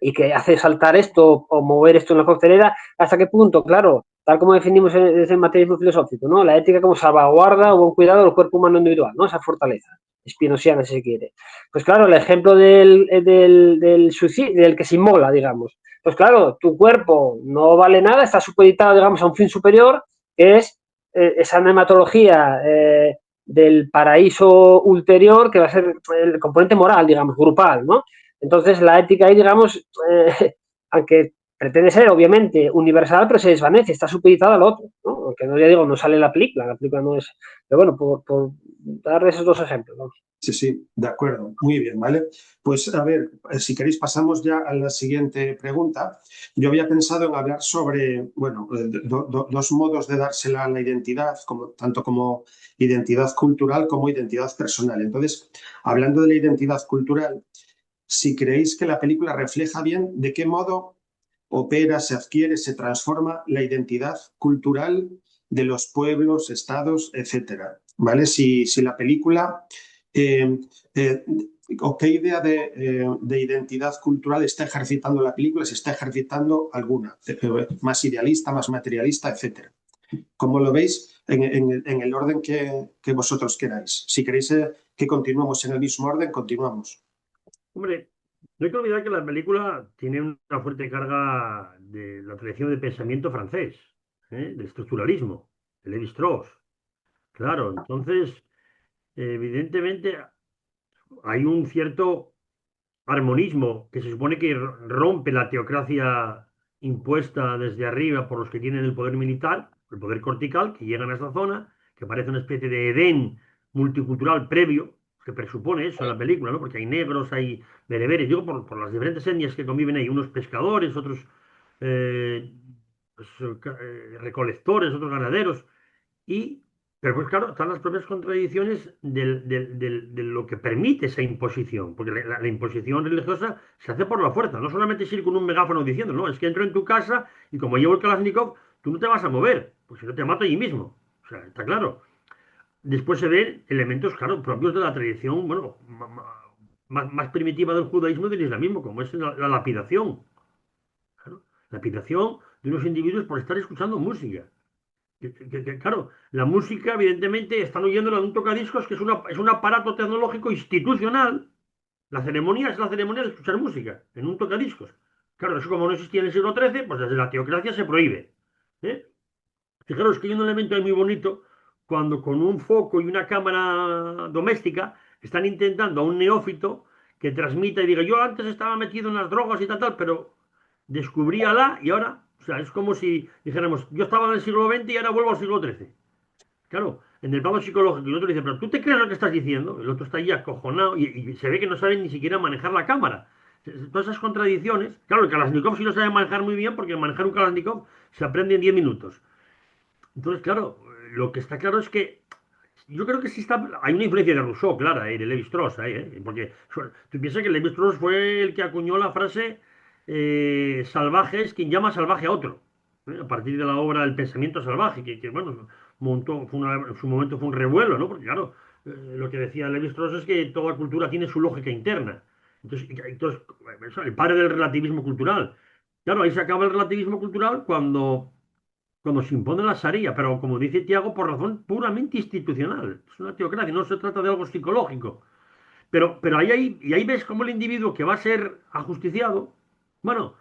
y que hace saltar esto o mover esto en la coctelera, hasta qué punto, claro, tal como definimos desde el materialismo filosófico, ¿no? La ética como salvaguarda o buen cuidado del cuerpo humano individual, ¿no? Esa fortaleza spinosiana, si se quiere. Pues claro, el ejemplo del suicidio, del que se inmola, digamos. Pues claro, tu cuerpo no vale nada, está supeditado, digamos, a un fin superior, que es esa nematología del paraíso ulterior, que va a ser el componente moral, digamos, grupal, ¿no? Entonces, la ética ahí, digamos, aunque pretende ser, obviamente, universal, pero se desvanece, está supeditada al otro, ¿no? Aunque no, ya digo, no sale la película no es... Pero bueno, por dar esos dos ejemplos, ¿no? Sí, sí, de acuerdo. Muy bien, ¿vale? Pues a ver, si queréis pasamos ya a la siguiente pregunta. Yo había pensado en hablar sobre, bueno, dos modos de dársela a la identidad, tanto como identidad cultural como identidad personal. Entonces, hablando de la identidad cultural, si creéis que la película refleja bien de qué modo opera, se adquiere, se transforma la identidad cultural de los pueblos, estados, etcétera, ¿vale? Si la película eh, eh, o qué idea de identidad cultural está ejercitando la película, si está ejercitando alguna, más idealista, más materialista, etcétera. ¿Cómo lo veis? En el orden que vosotros queráis. Si queréis que continuemos en el mismo orden, continuamos. Hombre, no hay que olvidar que la película tiene una fuerte carga de la tradición de pensamiento francés, del estructuralismo, de Lévi-Strauss. Claro, entonces, evidentemente, hay un cierto armonismo que se supone que rompe la teocracia impuesta desde arriba por los que tienen el poder militar, el poder cortical, que llegan a esa zona, que parece una especie de Edén multicultural previo, que presupone eso en la película, ¿no? Porque hay negros, hay bereberes, digo, por las diferentes etnias que conviven ahí, unos pescadores, otros eh, pues, recolectores, otros ganaderos, y, pero pues claro, están las propias contradicciones de lo que permite esa imposición, porque la imposición religiosa se hace por la fuerza, no solamente es ir con un megáfono diciendo, no, es que entro en tu casa y como llevo el Kalashnikov, tú no te vas a mover, pues si no te mato allí mismo. O sea, está claro. Después se ven elementos, claro, propios de la tradición, bueno, más primitiva del judaísmo y del islamismo, como es la lapidación. Claro, lapidación de unos individuos por estar escuchando música. Claro, la música, evidentemente, están oyéndola en un tocadiscos que es un aparato tecnológico institucional. La ceremonia es la ceremonia de escuchar música en un tocadiscos. Claro, eso como no existía en el siglo XIII, pues desde la teocracia se prohíbe. ¿Eh? Fijaros que hay un elemento ahí muy bonito cuando con un foco y una cámara doméstica están intentando a un neófito que transmita y diga, yo antes estaba metido en las drogas y tal, pero descubrí Alá y ahora, o sea, es como si dijéramos, yo estaba en el siglo XX y ahora vuelvo al siglo XIII. Claro, en el plano psicológico, el otro dice, pero ¿tú te crees lo que estás diciendo? El otro está ahí acojonado y se ve que no saben ni siquiera manejar la cámara. Todas esas contradicciones. Claro, el Kalashnikov sí lo sabe manejar muy bien porque manejar un Kalashnikov se aprende en 10 minutos. Entonces, claro, lo que está claro es que yo creo que sí hay una influencia de Rousseau, clara, y de Levi-Strauss ahí, porque tú piensas que Levi-Strauss fue el que acuñó la frase salvaje es quien llama salvaje a otro, a partir de la obra El pensamiento salvaje, bueno, en su momento fue un revuelo, ¿no? Porque claro, lo que decía Levi-Strauss es que toda cultura tiene su lógica interna. Entonces, el padre del relativismo cultural. Claro, ahí se acaba el relativismo cultural cuando se impone la Sharia, pero como dice Tiago, por razón puramente institucional. Es una teocracia, no se trata de algo psicológico. Pero ahí ves cómo el individuo que va a ser ajusticiado, bueno,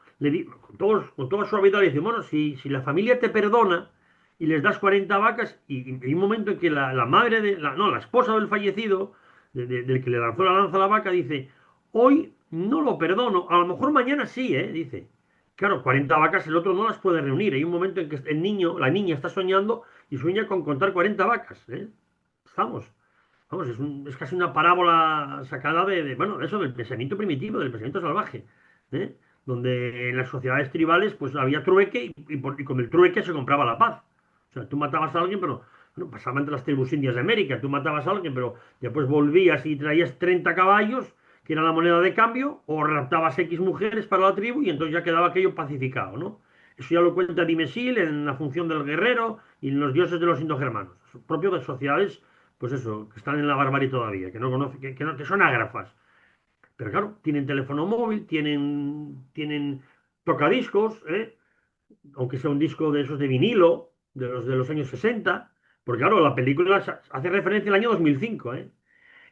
con toda suavidad le dice, bueno, si la familia te perdona y les das 40 vacas, y hay un momento en que la madre no, la esposa del fallecido del que le lanzó la lanza a la vaca, dice, hoy no lo perdono, a lo mejor mañana sí, dice. Claro, 40 vacas el otro no las puede reunir. Hay un momento en que el niño, la niña está soñando y sueña con contar 40 vacas, ¿eh? Estamos. Vamos, es casi una parábola sacada bueno, eso del pensamiento primitivo, del pensamiento salvaje, ¿eh? Donde en las sociedades tribales pues había trueque y con el trueque se compraba la paz. O sea, tú matabas a alguien, pero bueno, pasaba entre las tribus indias de América, tú matabas a alguien, pero después volvías y traías 30 caballos, que era la moneda de cambio, o raptabas X mujeres para la tribu y entonces ya quedaba aquello pacificado, ¿no? Eso ya lo cuenta Dimesil en la función del guerrero y en los dioses de los indogermanos, propio de sociedades pues eso, que están en la barbarie todavía, que no conocen, que son ágrafas. Pero claro, tienen teléfono móvil, tienen tocadiscos, aunque sea un disco de esos de vinilo, de los años 60, porque claro, la película hace referencia al año 2005, ¿eh?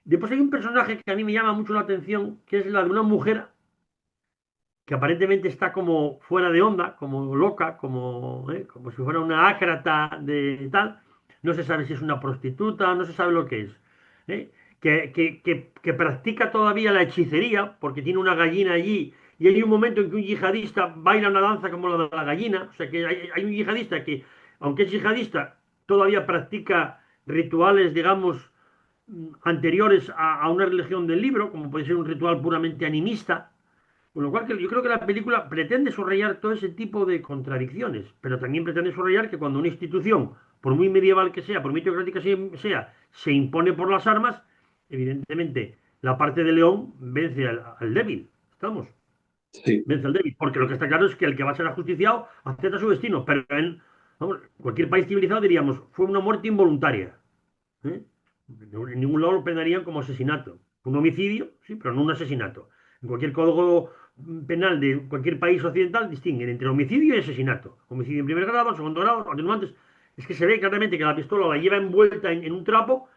Después hay un personaje que a mí me llama mucho la atención, que es la de una mujer que aparentemente está como fuera de onda, como loca, como si fuera una ácrata de tal. No se sabe si es una prostituta, no se sabe lo que es. ¿Eh? Que practica todavía la hechicería, porque tiene una gallina allí, y hay un momento en que un yihadista baila una danza como la de la gallina. O sea que hay un yihadista que, aunque es yihadista, todavía practica rituales, digamos, anteriores a una religión del libro, como puede ser un ritual puramente animista. Con lo cual, yo creo que la película pretende subrayar todo ese tipo de contradicciones, pero también pretende subrayar que cuando una institución, por muy medieval que sea, por muy teocrática sea, se impone por las armas, evidentemente la parte de León vence al débil. ¿Estamos? Sí. Vence al débil. Porque lo que está claro es que el que va a ser ajusticiado acepta su destino, pero vamos, cualquier país civilizado diríamos, fue una muerte involuntaria. ¿Eh? En ningún lado lo penarían como asesinato. Un homicidio, sí, pero no un asesinato. En cualquier código penal de cualquier país occidental distinguen entre homicidio y asesinato. Homicidio en primer grado, en segundo grado, atenuantes. Es que se ve claramente que la pistola la lleva envuelta en un trapo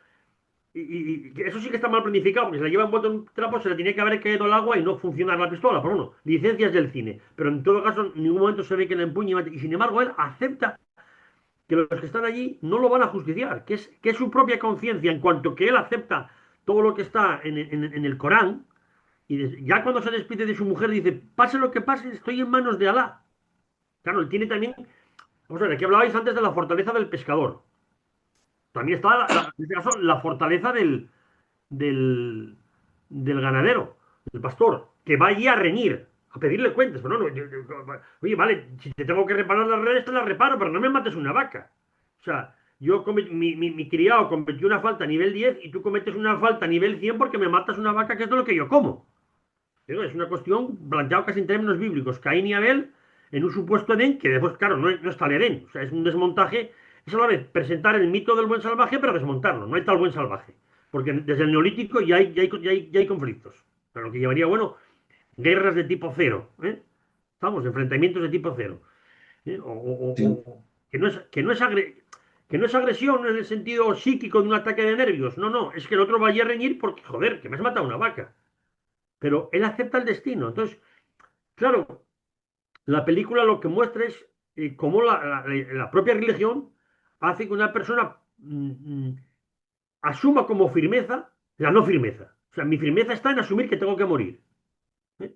y que eso sí que está mal planificado, porque si la lleva envuelta en un trapo se le tenía que haber caído al agua y no funcionar la pistola. Pero bueno, licencias del cine. Pero en todo caso, en ningún momento se ve que la empuñe y mate. Y sin embargo, él acepta que los que están allí no lo van a justiciar, que es su propia conciencia, en cuanto que él acepta todo lo que está en el Corán, y ya cuando se despide de su mujer dice, pase lo que pase, estoy en manos de Alá. Claro, él tiene también, vamos a ver, aquí hablabais antes de la fortaleza del pescador. También está, en este caso, la fortaleza del, del ganadero, del pastor, que va allí a reñir, a pedirle cuentas. Pero no, oye, vale, si te tengo que reparar las redes, te las reparo, pero no me mates una vaca. O sea, mi criado cometió una falta a nivel 10 y tú cometes una falta a nivel 100 porque me matas una vaca, que es de lo que yo como. Pero es una cuestión planteada casi en términos bíblicos. Caín y Abel en un supuesto Edén, que después, claro, no está el Edén. O sea, es un desmontaje. Es a la vez presentar el mito del buen salvaje, pero desmontarlo. No hay tal buen salvaje. Porque desde el neolítico ya hay conflictos. Pero lo que llevaría, bueno, guerras de tipo cero. Estamos, enfrentamientos de tipo cero. Sí. Que no es agresión en el sentido psíquico de un ataque de nervios. No, no. Es que el otro vaya a reñir porque, joder, que me has matado una vaca. Pero él acepta el destino. Entonces, claro, la película lo que muestra es cómo la propia religión hace que una persona asuma como firmeza la no firmeza. O sea, mi firmeza está en asumir que tengo que morir. ¿Eh?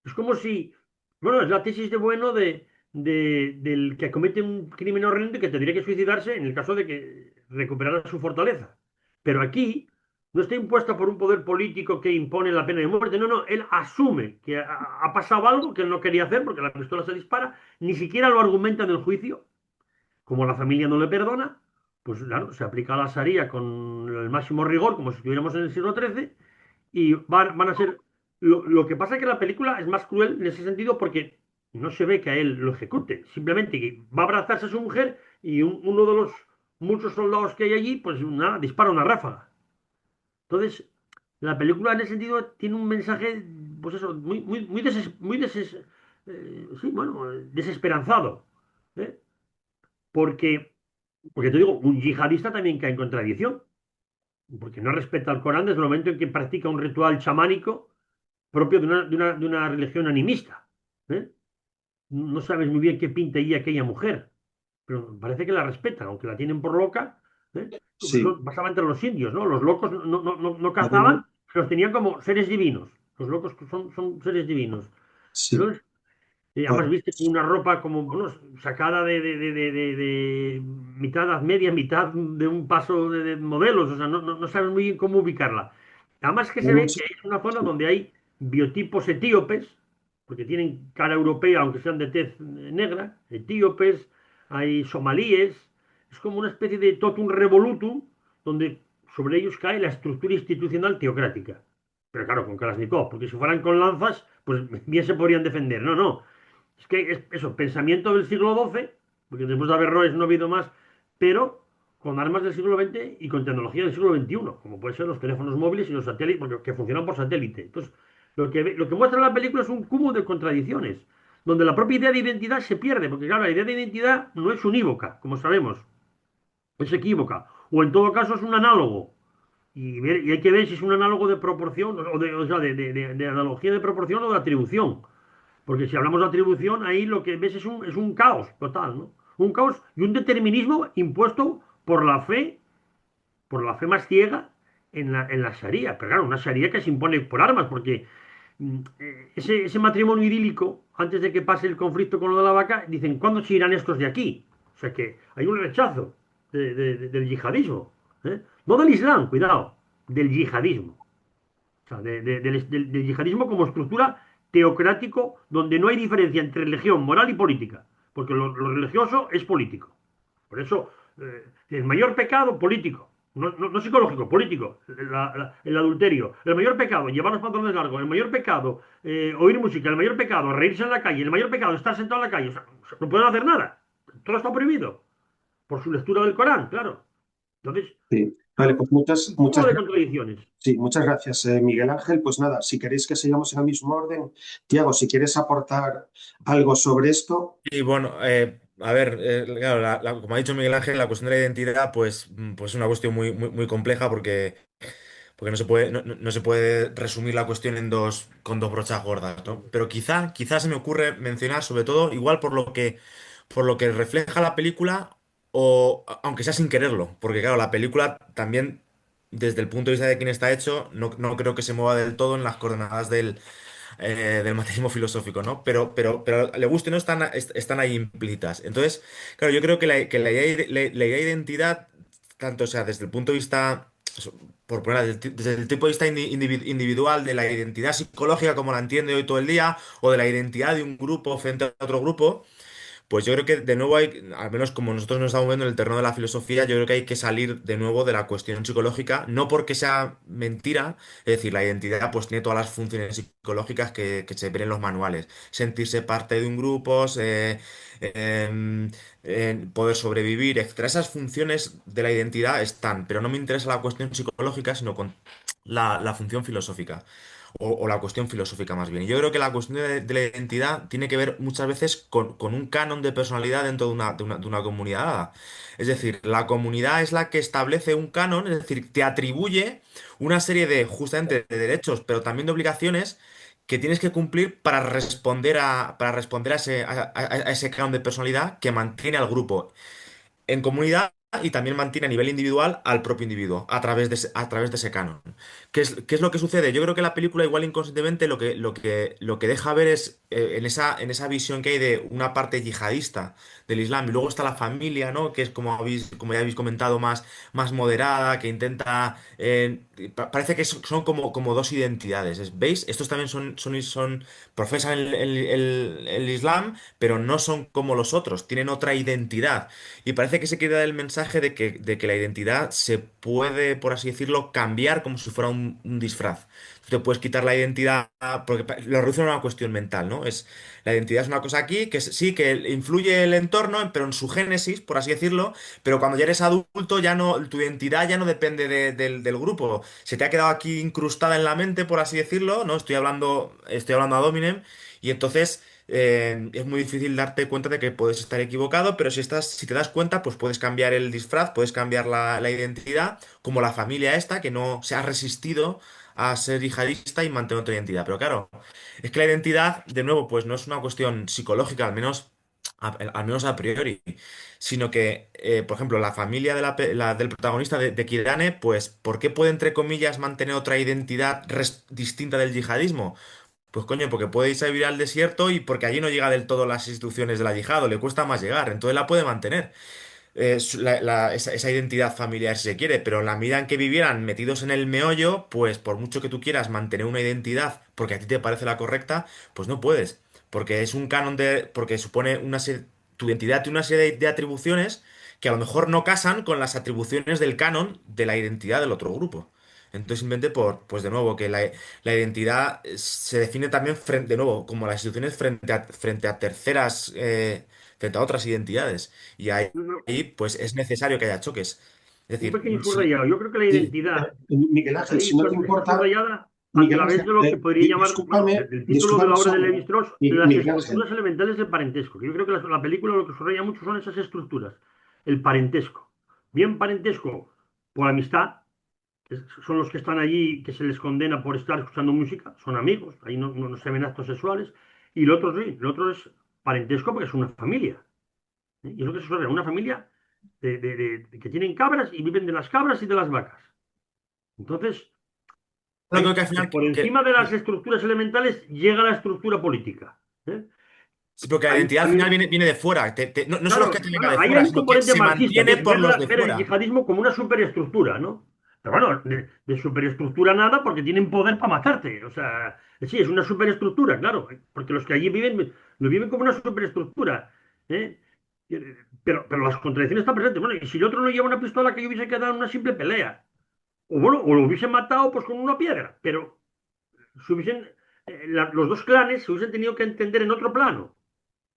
Es como si, bueno, es la tesis de bueno del que comete un crimen horrendo y que tendría que suicidarse en el caso de que recuperara su fortaleza. Pero aquí no está impuesta por un poder político que impone la pena de muerte. No, no, él asume que ha pasado algo que él no quería hacer porque la pistola se dispara, ni siquiera lo argumenta en el juicio. Como la familia no le perdona, pues claro, se aplica la Sharia con el máximo rigor, como si estuviéramos en el siglo XIII, y van a ser. Lo que pasa es que la película es más cruel en ese sentido porque no se ve que a él lo ejecute, simplemente que va a abrazarse a su mujer y uno de los muchos soldados que hay allí, pues nada, dispara una ráfaga. Entonces, la película en ese sentido tiene un mensaje, pues eso, sí, bueno, desesperanzado. ¿Eh? Porque, porque te digo, un yihadista también cae en contradicción, porque no respeta el Corán desde el momento en que practica un ritual chamánico propio de una religión animista. ¿Eh? No sabes muy bien qué pinta allí aquella mujer, pero parece que la respetan, aunque la tienen por loca, ¿eh? Sí. Pasaba entre los indios, ¿no? Los locos no Ujú. cazaban, los tenían como seres divinos. Los locos son seres divinos. Sí. Entonces, y además Bueno, viste una ropa como, bueno, sacada de mitad Edad Media, mitad de un paso de modelos, o sea, no sabes muy bien cómo ubicarla. Además que se bueno, ve que es una zona donde hay biotipos etíopes, porque tienen cara europea, aunque sean de tez negra, etíopes, hay somalíes, es como una especie de totum revolutum, donde sobre ellos cae la estructura institucional teocrática. Pero claro, con Kalashnikov, porque si fueran con lanzas, pues bien se podrían defender. No. Es que es eso, pensamiento del siglo XII, porque después de Averroes no ha habido más, pero con armas del siglo XX y con tecnología del siglo XXI, como pueden ser los teléfonos móviles y los satélites, porque, que funcionan por satélite. Entonces, lo que muestra la película es un cúmulo de contradicciones, donde la propia idea de identidad se pierde, porque claro, la idea de identidad no es unívoca, como sabemos, es equívoca, o en todo caso es un análogo. Y hay que ver si es un análogo de proporción, o sea, de analogía de proporción o de atribución. Porque si hablamos de atribución, ahí lo que ves es un caos total, ¿no? Un caos y un determinismo impuesto por la fe más ciega en la Sharia. Pero claro, una Sharia que se impone por armas, porque ese matrimonio idílico, antes de que pase el conflicto con lo de la vaca, dicen, ¿cuándo se irán estos de aquí? O sea que hay un rechazo del yihadismo, ¿eh? No del Islam, cuidado, del yihadismo. O sea, del yihadismo como estructura teocrático donde no hay diferencia entre religión, moral y política, porque lo religioso es político. Por eso, el mayor pecado político, no psicológico, político, el adulterio, el mayor pecado, llevar los pantalones largos, el mayor pecado, oír música, el mayor pecado, reírse en la calle, el mayor pecado, estar sentado en la calle, o sea, no pueden hacer nada, todo está prohibido, por su lectura del Corán, claro. Entonces, sí. Vale, son pues muchas, un cúmulo muchas de gracias. contradicciones. Sí, muchas gracias, Miguel Ángel. Pues nada, si queréis que sigamos en el mismo orden, Tiago, si quieres aportar algo sobre esto. Y bueno, a ver, claro, como ha dicho Miguel Ángel, la cuestión de la identidad, pues, pues es una cuestión muy compleja porque no se puede resumir la cuestión con dos brochas gordas, ¿no? Pero quizá se me ocurre mencionar, sobre todo, igual por lo que refleja la película, aunque sea sin quererlo, porque claro, la película también, desde el punto de vista de quien está hecho, no creo que se mueva del todo en las coordenadas del materialismo filosófico, ¿no? Pero le guste o no, están ahí implícitas. Entonces, claro, yo creo que la idea de identidad, tanto sea desde el punto de vista, por poner, desde el tipo de vista individual, de la identidad psicológica como la entiende hoy todo el día, o de la identidad de un grupo frente a otro grupo, pues yo creo que de nuevo hay, al menos como nosotros nos estamos moviendo en el terreno de la filosofía, yo creo que hay que salir de nuevo de la cuestión psicológica, no porque sea mentira, es decir, la identidad pues tiene todas las funciones psicológicas que se ven en los manuales, sentirse parte de un grupo, em, poder sobrevivir, etcétera. Esas funciones de la identidad están, pero no me interesa la cuestión psicológica, sino con la función filosófica o la cuestión filosófica más bien. Y yo creo que la cuestión de la identidad tiene que ver muchas veces con un canon de personalidad dentro de una comunidad dada. Es decir, la comunidad es la que establece un canon, es decir, te atribuye una serie de, justamente, de derechos, pero también de obligaciones que tienes que cumplir para responder a ese canon de personalidad que mantiene al grupo en comunidad y también mantiene a nivel individual al propio individuo a través de ese canon. ¿Qué es lo que sucede? Yo creo que la película, igual inconscientemente, lo que deja ver es en esa visión que hay de una parte yihadista del Islam y luego está la familia, ¿no? Que es como ya habéis comentado, más moderada, que intenta. Parece que son como dos identidades. ¿Veis? Estos también profesan el Islam, pero no son como los otros, tienen otra identidad. Y parece que se quiere dar el mensaje de que la identidad se puede, por así decirlo, cambiar como si fuera un disfraz. Tú te puedes quitar la identidad, porque lo reduce a una cuestión mental, ¿no? La identidad es una cosa aquí que sí, que influye el entorno, pero en su génesis, por así decirlo, pero cuando ya eres adulto, ya no, tu identidad ya no depende del grupo. Se te ha quedado aquí incrustada en la mente, por así decirlo, ¿no? Estoy hablando ad hominem, y entonces es muy difícil darte cuenta de que puedes estar equivocado, pero si te das cuenta, pues puedes cambiar el disfraz, puedes cambiar la identidad, como la familia esta, que no se ha resistido a ser yihadista y mantener otra identidad. Pero claro, es que la identidad, de nuevo, pues no es una cuestión psicológica, al menos al menos a priori, sino que, por ejemplo, la familia del protagonista de Kidane, pues, ¿por qué puede, entre comillas, mantener otra identidad distinta del yihadismo? Pues coño, porque puede irse a vivir al desierto y porque allí no llega del todo las instituciones de la yihad, o le cuesta más llegar, entonces la puede mantener esa identidad familiar si se quiere, pero en la medida en que vivieran metidos en el meollo, pues por mucho que tú quieras mantener una identidad porque a ti te parece la correcta, pues no puedes, porque es un canon porque supone tu identidad tiene una serie de atribuciones que a lo mejor no casan con las atribuciones del canon de la identidad del otro grupo. Entonces, simplemente pues de nuevo, que la identidad se define también de nuevo, como las instituciones frente a terceras, frente a otras identidades. Y ahí No, no, pues es necesario que haya choques. Es un decir, pequeño sí, subrayado. Yo creo que la Sí, identidad Miguel de Ángel, si no te Levi-Strauss está importa, subrayada a Miguel través Ángel, de lo que podría llamar, bueno, del título de discúlpame la un obra de segundo. Levi-Strauss, las Miguel Ángel, estructuras elementales del parentesco. Yo creo que la película lo que subraya mucho son esas estructuras. El parentesco. Bien parentesco por amistad, son los que están allí, que se les condena por estar escuchando música, son amigos, ahí no se ven actos sexuales. Y el otro sí, el otro es parentesco porque es una familia. ¿Eh? Y es lo que se suele, una familia que tienen cabras y viven de las cabras y de las vacas. Entonces, yo creo que al final por encima de las estructuras elementales llega la estructura política. ¿Eh? sí, porque la Ahí, identidad a al mí, final viene de fuera. No solo es que claro, te venga bueno, de ahí fuera, hay un sino que componente se marxista, que mantiene es por los de ver el fuera. yihadismo como una superestructura, ¿no? Pero bueno, de superestructura nada porque tienen poder para matarte. O sea, sí, es una superestructura, claro, porque los que allí viven lo viven como una superestructura. ¿Eh? Pero las contradicciones están presentes. Bueno, y si el otro no lleva una pistola, que yo hubiese quedado en una simple pelea. O bueno, o lo hubiesen matado pues con una piedra. Pero se hubiesen, los dos clanes se hubiesen tenido que entender en otro plano.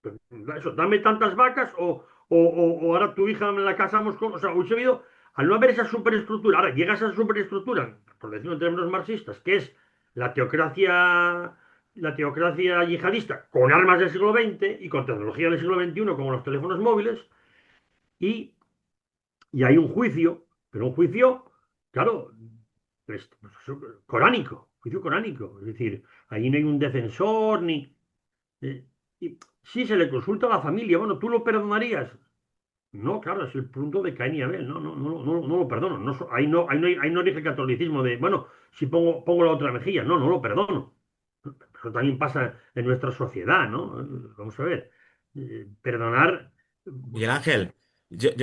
Pues, eso, dame tantas vacas o ahora tu hija me la casamos con. O sea, hubiese habido, al no haber esa superestructura, ahora llega esa superestructura, por decirlo en términos marxistas, que es la teocracia, la teocracia yihadista con armas del siglo XX y con tecnología del siglo XXI, como los teléfonos móviles, y, y hay un juicio, pero un juicio, claro, pues, coránico, juicio coránico. Es decir, ahí no hay un defensor ni. Y si se le consulta a la familia, bueno, ¿tú lo perdonarías? No, claro, es el punto de Caín y Abel, no lo perdono. Ahí no rige el catolicismo de, bueno, si pongo la otra mejilla, no lo perdono. Eso también pasa en nuestra sociedad, ¿no? Vamos a ver, perdonar, Miguel Ángel,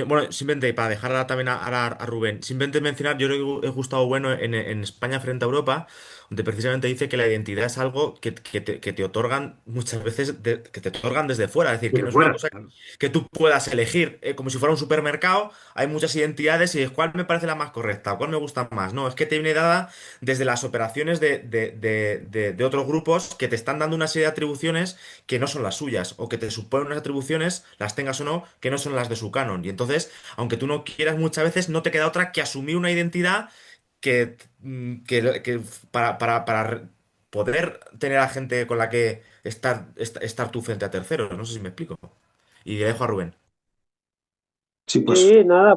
bueno, simplemente para dejar ahora también a Rubén, simplemente mencionar, yo creo que he gustado bueno en España frente a Europa, donde precisamente dice que la identidad es algo que te otorgan muchas veces, que te otorgan desde fuera, es decir, que desde no es una fuera. cosa que tú puedas elegir, como si fuera un supermercado, hay muchas identidades y cuál me parece la más correcta, cuál me gusta más, no, es que te viene dada desde las operaciones de otros grupos que te están dando una serie de atribuciones que no son las suyas, o que te suponen unas atribuciones, las tengas o no, que no son las de su canon. Y entonces, aunque tú no quieras muchas veces, no te queda otra que asumir una identidad que para poder tener a gente con la que estar tú frente a terceros. No sé si me explico. Y le dejo a Rubén. sí, pues Sí, nada,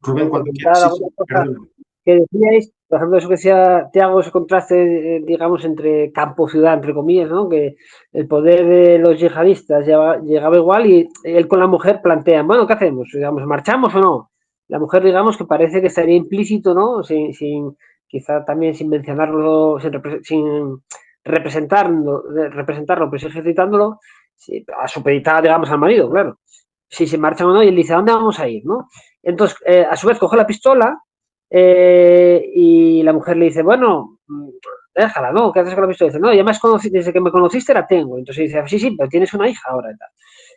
Rubén, por cuando quieras, comentar sí, alguna sí, cosa perdón. que decíais, por ejemplo, eso que decía Tiago, ese contraste, digamos, entre campo-ciudad, entre comillas, ¿no? Que el poder de los yihadistas llegaba igual y él con la mujer plantean, bueno, ¿qué hacemos? Digamos, ¿marchamos o no? La mujer, digamos, que parece que estaría implícito, ¿no? Quizá también sin mencionarlo, sin representarlo, pues ejercitándolo, sí, a supeditar, digamos, al marido, claro. Si se marchan o no, y él dice, ¿a dónde vamos a ir, no? Entonces, a su vez, coge la pistola y la mujer le dice, bueno, déjala, ¿no? ¿Qué haces con la pistola? Dice, no, ya me has conocido, desde que me conociste la tengo. Entonces dice, sí, pero tienes una hija ahora y tal.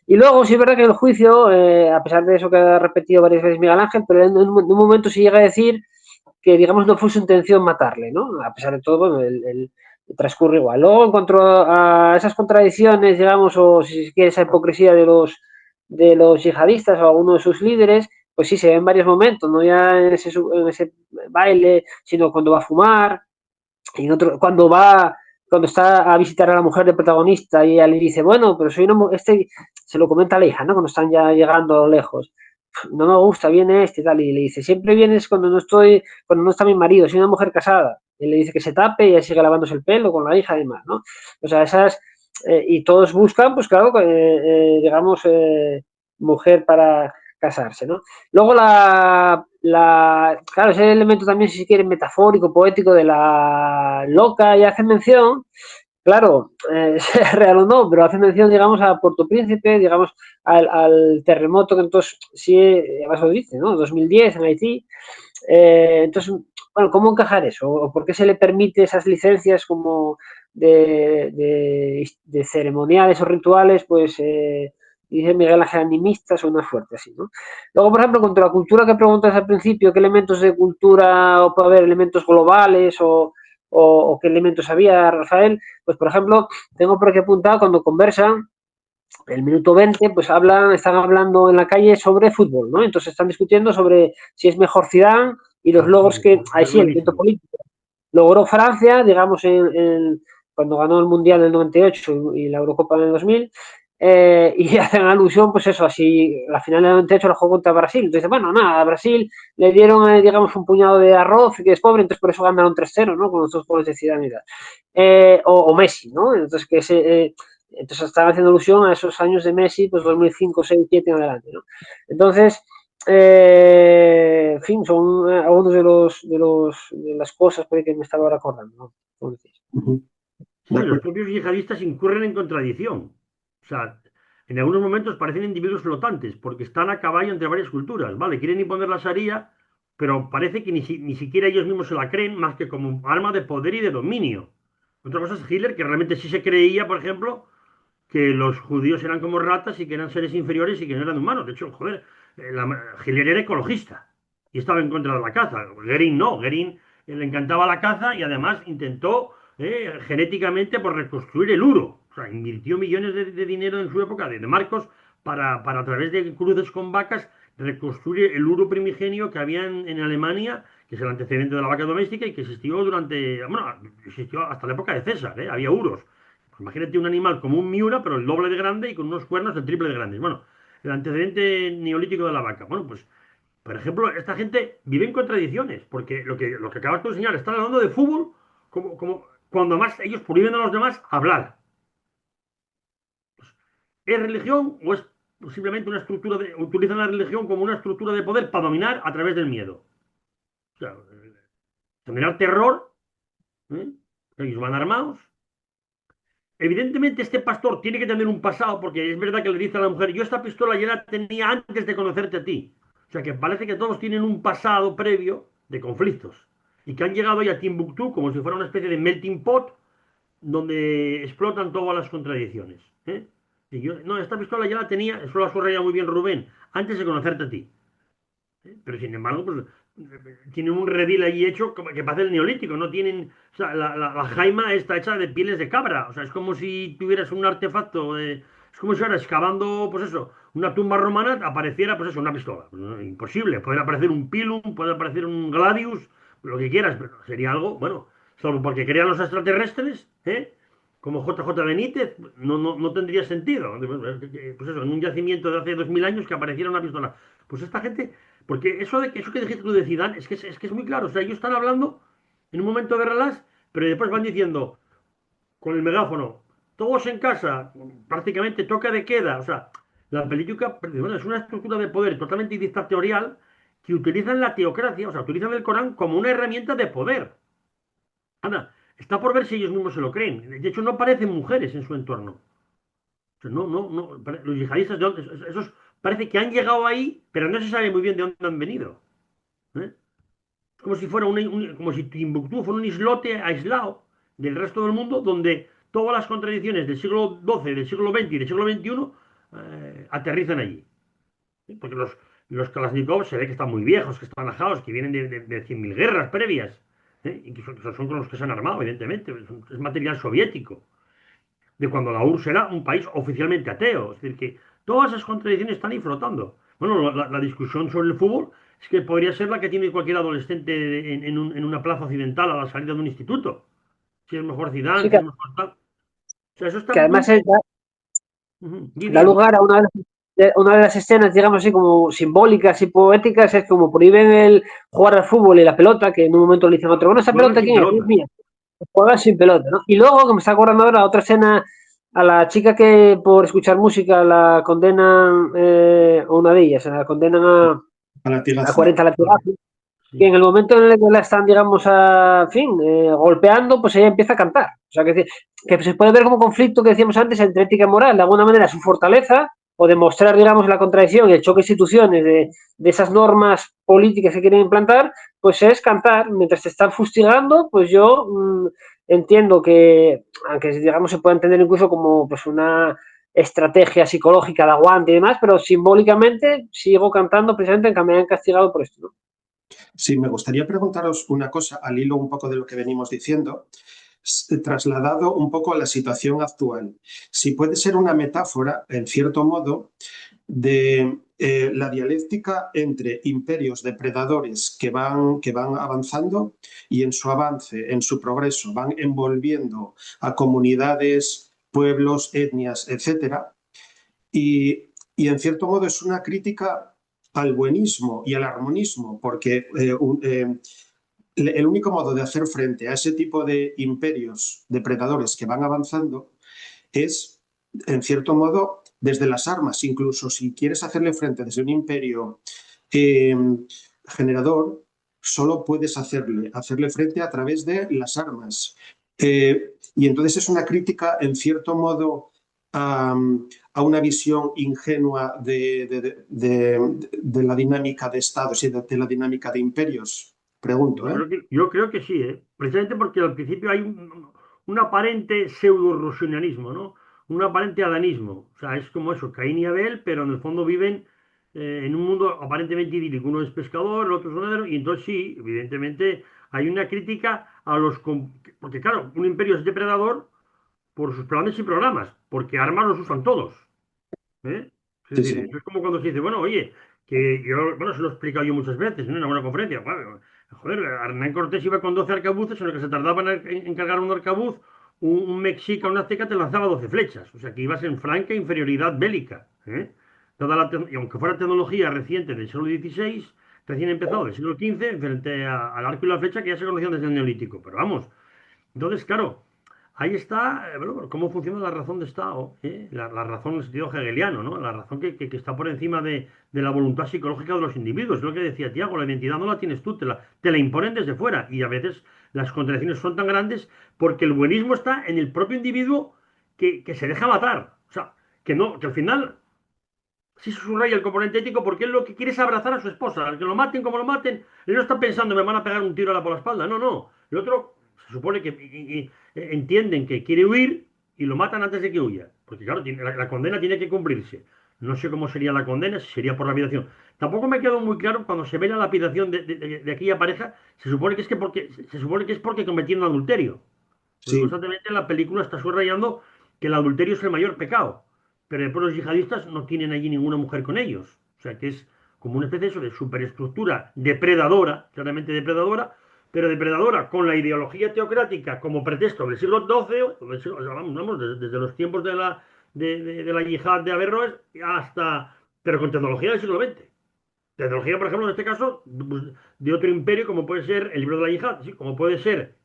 Y luego, sí es verdad que en el juicio, a pesar de eso que ha repetido varias veces Miguel Ángel, pero en un momento sí llega a decir que, digamos, no fue su intención matarle, ¿no? A pesar de todo, bueno, el transcurre igual. Luego, en cuanto a esas contradicciones, digamos, o si se quiere, esa hipocresía de los yihadistas o alguno de sus líderes, pues sí, se ve en varios momentos, no ya en ese baile, sino cuando va a fumar, y en otro, cuando está a visitar a la mujer del protagonista y ella le dice, bueno, pero soy una se lo comenta a la hija, ¿no? Cuando están ya llegando a lo lejos. No me gusta, viene este y tal, y le dice, siempre vienes cuando no está mi marido, soy una mujer casada. Y le dice que se tape y ella sigue lavándose el pelo con la hija y demás, ¿no? O sea, y todos buscan, pues claro, digamos, mujer para casarse, ¿no? Luego claro, ese elemento también, si se quiere, metafórico, poético de la loca, y hace mención, claro, sea real o no, pero hace mención, digamos, a Puerto Príncipe, digamos, al terremoto que entonces, sí, además lo dice, ¿no? 2010 en Haití. Entonces, bueno, ¿cómo encajar eso? ¿O por qué se le permite esas licencias como de ceremoniales o rituales? Pues dice Miguel Ángel animistas o una fuerte así, ¿no? Luego, por ejemplo, contra la cultura que preguntas al principio, ¿qué elementos de cultura o puede haber elementos globales o qué elementos había, Rafael? Pues, por ejemplo, tengo por aquí apuntado cuando conversan el minuto 20, pues están hablando en la calle sobre fútbol, ¿no? Entonces están discutiendo sobre si es mejor Zidane y los logros que, ahí sí, el elemento político. Logró Francia, digamos, cuando ganó el Mundial en el 98 y la Eurocopa en el 2000, y hacen alusión, pues eso, así, la final del 98 la jugó contra Brasil. Entonces, bueno, nada, a Brasil le dieron, digamos, un puñado de arroz, que es pobre, entonces por eso ganaron 3-0, ¿no? Con los dos goles de Zidane y tal. O Messi, ¿no? Entonces, entonces están haciendo alusión a esos años de Messi, pues 2005, 6, 7 en adelante, ¿no? Entonces, en fin, son algunos de las cosas por ahí que me estaba recordando, ¿no? Sí, los propios yihadistas incurren en contradicción. O sea, en algunos momentos parecen individuos flotantes, porque están a caballo entre varias culturas, ¿vale? Quieren imponer la Sharia, pero parece que ni siquiera ellos mismos se la creen más que como un arma de poder y de dominio. Otra cosa es Hitler, que realmente sí se creía, por ejemplo, que los judíos eran como ratas y que eran seres inferiores y que no eran humanos. De hecho, joder, Hitler era ecologista y estaba en contra de la caza. Goering no, Goering le encantaba la caza y además intentó genéticamente por reconstruir el uro. O sea, invirtió millones de dinero en su época, de marcos, para a través de cruces con vacas reconstruir el uro primigenio que había en Alemania, que es el antecedente de la vaca doméstica y que existió existió hasta la época de César, había uros. Pues imagínate un animal como un miura, pero el doble de grande y con unos cuernos el triple de grandes. Bueno, el antecedente neolítico de la vaca. Bueno, pues, por ejemplo, esta gente vive en contradicciones, porque lo que acabas de enseñar, están hablando de fútbol como cuando más ellos prohíben a los demás hablar. ¿Es religión o es simplemente una estructura utilizan la religión como una estructura de poder para dominar a través del miedo? O sea, generar terror, ¿eh? Ellos van armados. Evidentemente este pastor tiene que tener un pasado, porque es verdad que le dice a la mujer, yo esta pistola ya la tenía antes de conocerte a ti. O sea que parece que todos tienen un pasado previo de conflictos y que han llegado ya a Timbuktu como si fuera una especie de melting pot donde explotan todas las contradicciones. Y no, esta pistola ya la tenía, eso lo ha subrayado muy bien Rubén, antes de conocerte a ti. Pero sin embargo, pues tienen un redil ahí hecho que parece el neolítico, no tienen, o sea, la jaima está hecha de pieles de cabra, o sea, es como si tuvieras un artefacto, es como si ahora excavando, pues eso, una tumba romana apareciera, pues eso, una pistola. Pues, no, imposible, puede aparecer un pilum, puede aparecer un gladius, lo que quieras, pero sería algo, bueno, solo porque crean los extraterrestres, como JJ Benítez, no tendría sentido. Pues eso, en un yacimiento de hace 2000 años que apareciera una pistola. Pues esta gente, porque eso que dijiste tú de Zidane, es que es muy claro. O sea, ellos están hablando en un momento de relax, pero después van diciendo con el megáfono, todos en casa, prácticamente toca de queda. O sea, la política, bueno, es una estructura de poder totalmente dictatorial que utilizan la teocracia, o sea, utilizan el Corán como una herramienta de poder. Anda, está por ver si ellos mismos se lo creen. De hecho, no parecen mujeres en su entorno. O sea, no. Los yihadistas, esos parece que han llegado ahí, pero no se sabe muy bien de dónde han venido. Es como si fuera como si Timbuktu fuera un islote aislado del resto del mundo, donde todas las contradicciones del siglo XII, del siglo XX y del siglo XXI aterrizan allí. Porque los Kalashnikov se ve que están muy viejos, que están ajados, que vienen de 100.000 guerras previas. Y que son con los que se han armado, evidentemente. Es material soviético. De cuando la URSS era un país oficialmente ateo. Es decir, que todas esas contradicciones están ahí flotando. Bueno, la discusión sobre el fútbol es que podría ser la que tiene cualquier adolescente en una plaza occidental a la salida de un instituto. Si es mejor Zidane, Sí, si es mejor tal. O sea, eso está que muy... además da lugar a una de las escenas, digamos así, como simbólicas y poéticas, es como prohíben el jugar al fútbol y la pelota, que en un momento le dicen a otro, bueno, ¿esa pelota quién es? Mía. Juegan sin pelota, ¿no? Y luego, que me está acordando ahora, otra escena a la chica que por escuchar música la condenan, o una de ellas, la condenan A a latigazo. 40 latigazos, Sí. y en el momento en el que la están, digamos, golpeando, pues ella empieza a cantar. O sea, que se puede ver como conflicto que decíamos antes entre ética y moral. De alguna manera, su fortaleza o demostrar, digamos, la contradicción y el choque de instituciones de esas normas políticas que quieren implantar, pues es cantar. Mientras te están fustigando, pues yo entiendo que, aunque digamos se puede entender incluso como pues una estrategia psicológica de aguante y demás, pero simbólicamente sigo cantando precisamente en que me han castigado por esto, ¿no? Sí, me gustaría preguntaros una cosa al hilo un poco de lo que venimos diciendo, trasladado un poco a la situación actual. Si puede ser una metáfora, en cierto modo, de la dialéctica entre imperios depredadores que van avanzando y en su avance, en su progreso, van envolviendo a comunidades, pueblos, etnias, etcétera. Y en cierto modo es una crítica al buenismo y al armonismo, porque el único modo de hacer frente a ese tipo de imperios depredadores que van avanzando es, en cierto modo, desde las armas. Incluso si quieres hacerle frente desde un imperio eh, generador, solo puedes hacerle frente a través de las armas. Y entonces es una crítica, en cierto modo, a una visión ingenua de la dinámica de estados y de la dinámica de imperios. Pregunto, ¿eh? Yo creo que sí, ¿eh? Precisamente porque al principio hay un aparente pseudo-rusianismo, ¿no? Un aparente adanismo. O sea, es como eso, Caín y Abel, pero en el fondo viven en un mundo aparentemente idílico. Uno es pescador, el otro es ganadero, y entonces sí, evidentemente hay una crítica a porque claro, un imperio es depredador por sus planes y programas, porque armas los usan todos. ¿Eh? Es Sí, decir, sí. eso es como cuando se dice, bueno, oye, que yo, bueno, se lo he explicado yo muchas veces en una buena conferencia. Bueno, joder, Hernán Cortés iba con 12 arcabuces, en lo que se tardaba en cargar un arcabuz, un mexica, un azteca te lanzaba 12 flechas. O sea, que ibas en franca inferioridad bélica. ¿Eh? Y aunque fuera tecnología reciente del siglo XVI, recién empezado del siglo XV, frente al arco y la flecha que ya se conocían desde el Neolítico. Pero vamos, entonces, claro. Ahí está, bueno, cómo funciona la razón de Estado, ¿eh? La razón en el sentido hegeliano, ¿no? La razón que está por encima de la voluntad psicológica de los individuos. Es lo que decía Tiago, la identidad no la tienes tú, te la imponen desde fuera. Y a veces las contradicciones son tan grandes porque el buenismo está en el propio individuo que se deja matar. O sea, que no, que al final sí subraya el componente ético porque él lo que quiere es abrazar a su esposa. Al que lo maten como lo maten, él no está pensando me van a pegar un tiro por la espalda. No, no. El otro se supone que entienden que quiere huir y lo matan antes de que huya. Porque claro, la condena tiene que cumplirse. No sé cómo sería la condena, si sería por lapidación. Tampoco me quedó muy claro cuando se ve la lapidación de aquella pareja, se supone que es se supone que es porque cometieron adulterio. Porque Sí, constantemente en la película está subrayando que el adulterio es el mayor pecado. Pero después los yihadistas no tienen allí ninguna mujer con ellos. O sea que es como una especie de superestructura depredadora, claramente depredadora, pero depredadora con la ideología teocrática como pretexto del siglo XII, o sea, vamos, desde los tiempos de la yihad de Averroes hasta, pero con tecnología del siglo XX. Tecnología, por ejemplo, en este caso, pues, de otro imperio como puede ser el libro de la yihad, ¿sí? Como puede ser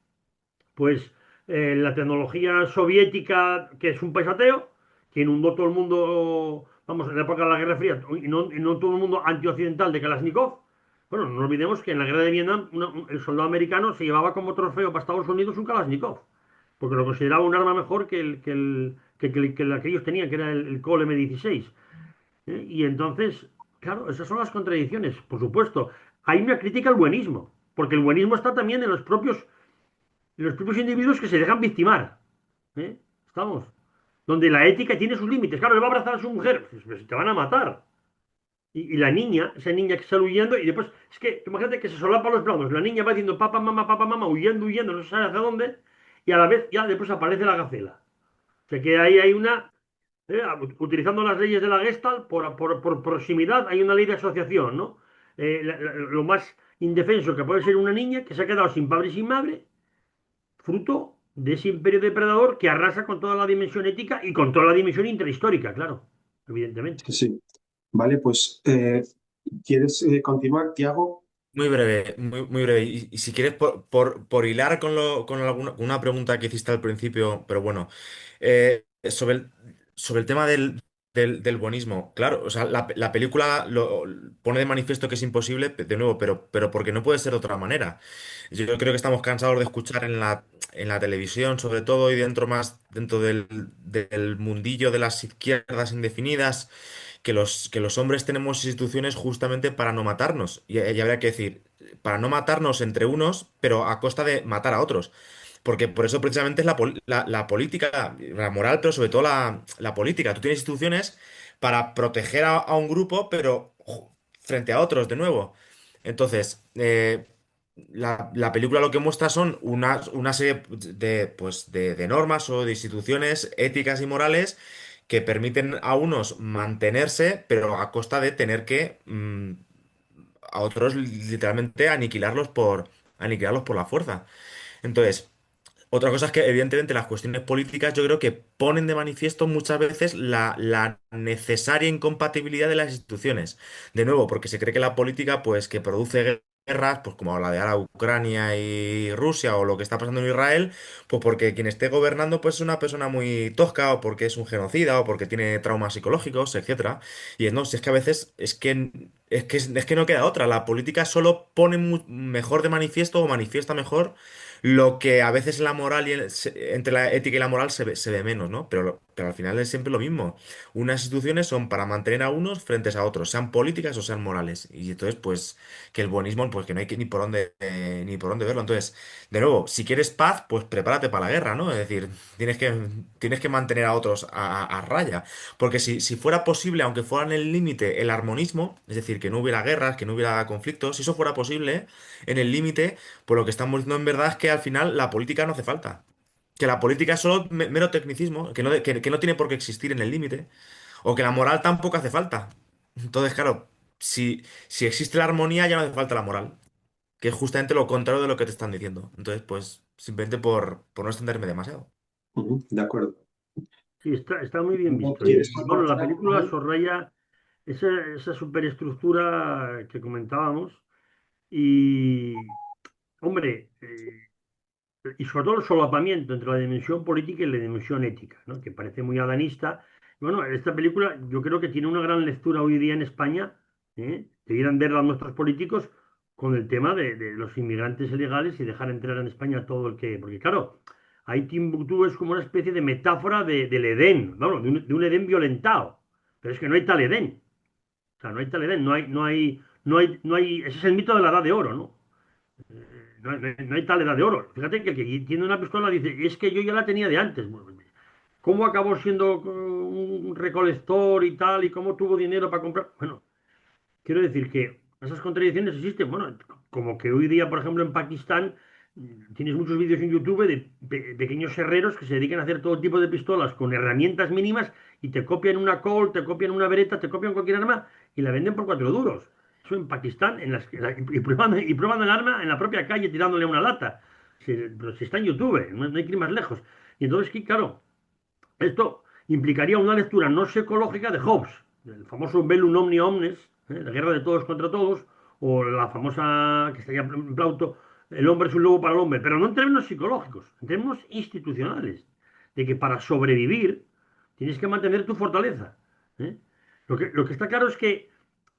pues la tecnología soviética, que es un paisateo, que inundó todo el mundo, vamos, en la época de la Guerra Fría, y no todo el mundo antioccidental de Kalashnikov. Bueno, no olvidemos que en la guerra de Vietnam el soldado americano se llevaba como trofeo para Estados Unidos un Kalashnikov, porque lo consideraba un arma mejor que la que ellos tenían, que era el Colt M16. Y entonces, claro, esas son las contradicciones, por supuesto. Hay una crítica al buenismo, porque el buenismo está también en los propios individuos que se dejan victimar. ¿Eh? Estamos. Donde la ética tiene sus límites. Claro, le va a abrazar a su mujer, pues te van a matar. Y la niña, esa niña que sale huyendo, y después, es que imagínate que se solapan los brazos. La niña va diciendo papá, mamá, huyendo, huyendo, no se sabe hacia dónde, y a la vez ya después aparece la gacela. O sea que ahí hay utilizando las leyes de la Gestalt, por proximidad, hay una ley de asociación, ¿no? Lo más indefenso que puede ser una niña que se ha quedado sin padre y sin madre, fruto de ese imperio depredador que arrasa con toda la dimensión ética y con toda la dimensión intrahistórica, claro, evidentemente. sí, sí. Vale, pues, ¿quieres continuar, Tiago? Muy breve, muy breve. Y si quieres, por hilar con una pregunta que hiciste al principio, pero bueno. sobre sobre el tema del buenismo, claro, o sea, la película lo pone de manifiesto que es imposible, de nuevo, pero porque no puede ser de otra manera. Yo creo que estamos cansados de escuchar en la televisión, sobre todo, y dentro del mundillo de las izquierdas indefinidas, que los hombres tenemos instituciones justamente para no matarnos. Y habría que decir, para no matarnos entre unos, pero a costa de matar a otros. Porque por eso precisamente es la política, la moral, pero sobre todo la política. Tú tienes instituciones para proteger a un grupo, pero frente a otros, de nuevo. Entonces, la película lo que muestra son una serie de normas o de instituciones éticas y morales que permiten a unos mantenerse, pero a costa de tener que a otros literalmente aniquilarlos por la fuerza. Entonces, otra cosa es que, evidentemente, las cuestiones políticas yo creo que ponen de manifiesto muchas veces la necesaria incompatibilidad de las instituciones. De nuevo, porque se cree que la política, pues, que produce guerras, pues como la de ahora Ucrania y Rusia o lo que está pasando en Israel, pues porque quien esté gobernando, pues es una persona muy tosca o porque es un genocida o porque tiene traumas psicológicos, etcétera. Y no, si es que a veces es que no queda otra. La política solo pone mejor de manifiesto o manifiesta mejor lo que a veces la moral entre la ética y la moral se ve menos, ¿no? Pero al final es siempre lo mismo. Unas instituciones son para mantener a unos frente a otros, sean políticas o sean morales. Y entonces, pues, que el buenismo, pues que no hay que ni por dónde verlo. Entonces, de nuevo, si quieres paz, pues prepárate para la guerra, ¿no? Es decir, tienes que mantener a otros a raya. Porque si fuera posible, aunque fuera en el límite, el armonismo, es decir, que no hubiera guerras, que no hubiera conflictos, si eso fuera posible, en el límite, pues lo que estamos diciendo en verdad es que al final la política no hace falta. Que la política es solo mero tecnicismo, que no tiene por qué existir en el límite. O que la moral tampoco hace falta. Entonces, claro, si existe la armonía, ya no hace falta la moral. Que es justamente lo contrario de lo que te están diciendo. Entonces, pues, simplemente por no extenderme demasiado. De acuerdo. Sí, está muy bien visto. ¿Quieres Y bueno, la aportar algo, película Manuel? subraya esa superestructura que comentábamos. Y, hombre, y sobre todo el solapamiento entre la dimensión política y la dimensión ética, ¿no? Que parece muy adanista. Bueno, esta película yo creo que tiene una gran lectura hoy día en España, ¿eh? Debieran verla nuestros políticos con el tema de los inmigrantes ilegales y dejar entrar en España todo el que... Porque claro, ahí Timbuktu es como una especie de metáfora del Edén, ¿no? De un Edén violentado. Pero es que no hay tal Edén. O sea, no hay tal Edén, no hay... Ese es el mito de la Edad de Oro, ¿no? No hay tal edad de oro. Fíjate que el que tiene una pistola dice, es que yo ya la tenía de antes. Bueno, ¿cómo acabó siendo un recolector y tal? ¿Y cómo tuvo dinero para comprar? Bueno, quiero decir que esas contradicciones existen. Bueno, como que hoy día, por ejemplo, en Pakistán, tienes muchos vídeos en YouTube de pequeños herreros que se dedican a hacer todo tipo de pistolas con herramientas mínimas y te copian una Colt, te copian una Beretta, te copian cualquier arma y la venden por 4 duros. Eso en Pakistán, y prueban el arma en la propia calle tirándole una lata. Pero si está en YouTube, no hay que ir más lejos. Y entonces, claro, esto implicaría una lectura no psicológica de Hobbes, el famoso Bellum Omnia Omnes, la guerra de todos contra todos, o la famosa, que estaría en Plauto, el hombre es un lobo para el hombre, pero no en términos psicológicos, en términos institucionales, de que para sobrevivir tienes que mantener tu fortaleza. ¿eh? Lo que está claro es que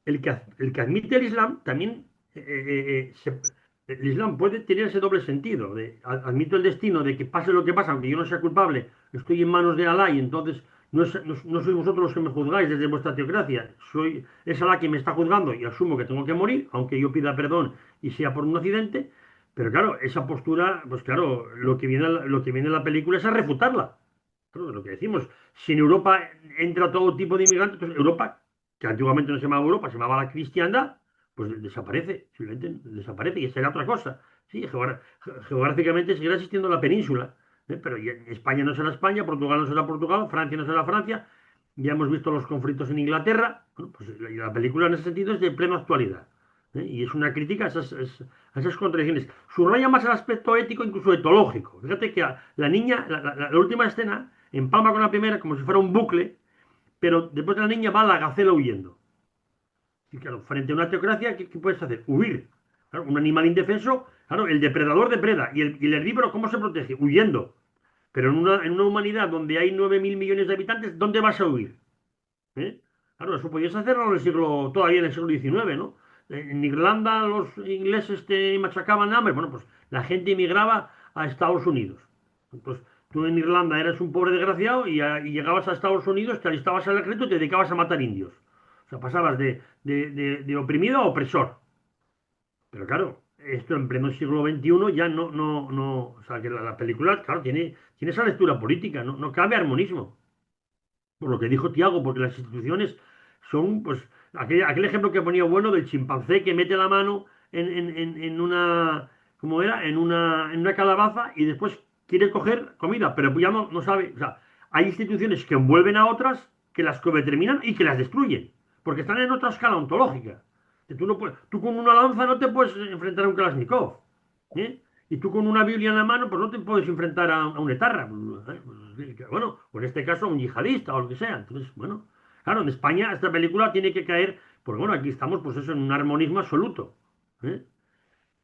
el que admite el Islam también el Islam puede tener ese doble sentido, de admito el destino de que pase lo que pasa, aunque yo no sea culpable, estoy en manos de Alá y entonces no sois vosotros los que me juzgáis desde vuestra teocracia, es Alá quien me está juzgando y asumo que tengo que morir, aunque yo pida perdón y sea por un accidente, pero claro, esa postura, pues claro, lo que viene en la película es a refutarla. Claro, lo que decimos, si en Europa entra todo tipo de inmigrantes, pues Europa, que antiguamente no se llamaba Europa, se llamaba la cristiandad, pues desaparece, simplemente desaparece y será otra cosa. Sí, geográficamente seguirá existiendo la península, pero España no será España, Portugal no será Portugal, Francia no será Francia. Ya hemos visto los conflictos en Inglaterra. Bueno, pues la película en ese sentido es de plena actualidad. Y es una crítica a esas contradicciones. Subraya más el aspecto ético, incluso etológico. Fíjate que la niña, la última escena, empalma con la primera como si fuera un bucle, pero después la niña va a la gacela huyendo. Y claro, frente a una teocracia, ¿qué puedes hacer? Huir. Claro, un animal indefenso, claro, el depredador depreda. ¿Y el herbívoro cómo se protege? Huyendo. Pero en una humanidad donde hay 9.000 millones de habitantes, ¿dónde vas a huir? ¿Eh? Claro, eso podías hacerlo todavía en el siglo XIX, ¿no? En Irlanda los ingleses te machacaban hambre. Bueno, pues la gente emigraba a Estados Unidos. Entonces, tú en Irlanda eras un pobre desgraciado y llegabas a Estados Unidos, te alistabas al ejército y te dedicabas a matar indios. O sea, pasabas de oprimido a opresor. Pero claro, esto en pleno siglo XXI ya no, o sea, que la película, claro, tiene esa lectura política, no cabe armonismo. Por lo que dijo Tiago, porque las instituciones son, pues, aquel ejemplo que ponía bueno del chimpancé que mete la mano en una, ¿cómo era? En una calabaza y después quiere coger comida, pero ya no sabe. O sea, hay instituciones que envuelven a otras, que las codeterminan y que las destruyen, porque están en otra escala ontológica. Que tú, no puedes, tú con una lanza no te puedes enfrentar a un Kalashnikov, ¿eh? Y tú con una Biblia en la mano, pues no te puedes enfrentar a un etarra. Bueno, o en este caso a un yihadista o lo que sea. Entonces, bueno, claro, en España esta película tiene que caer, porque bueno, aquí estamos pues eso, en un armonismo absoluto. ¿Eh?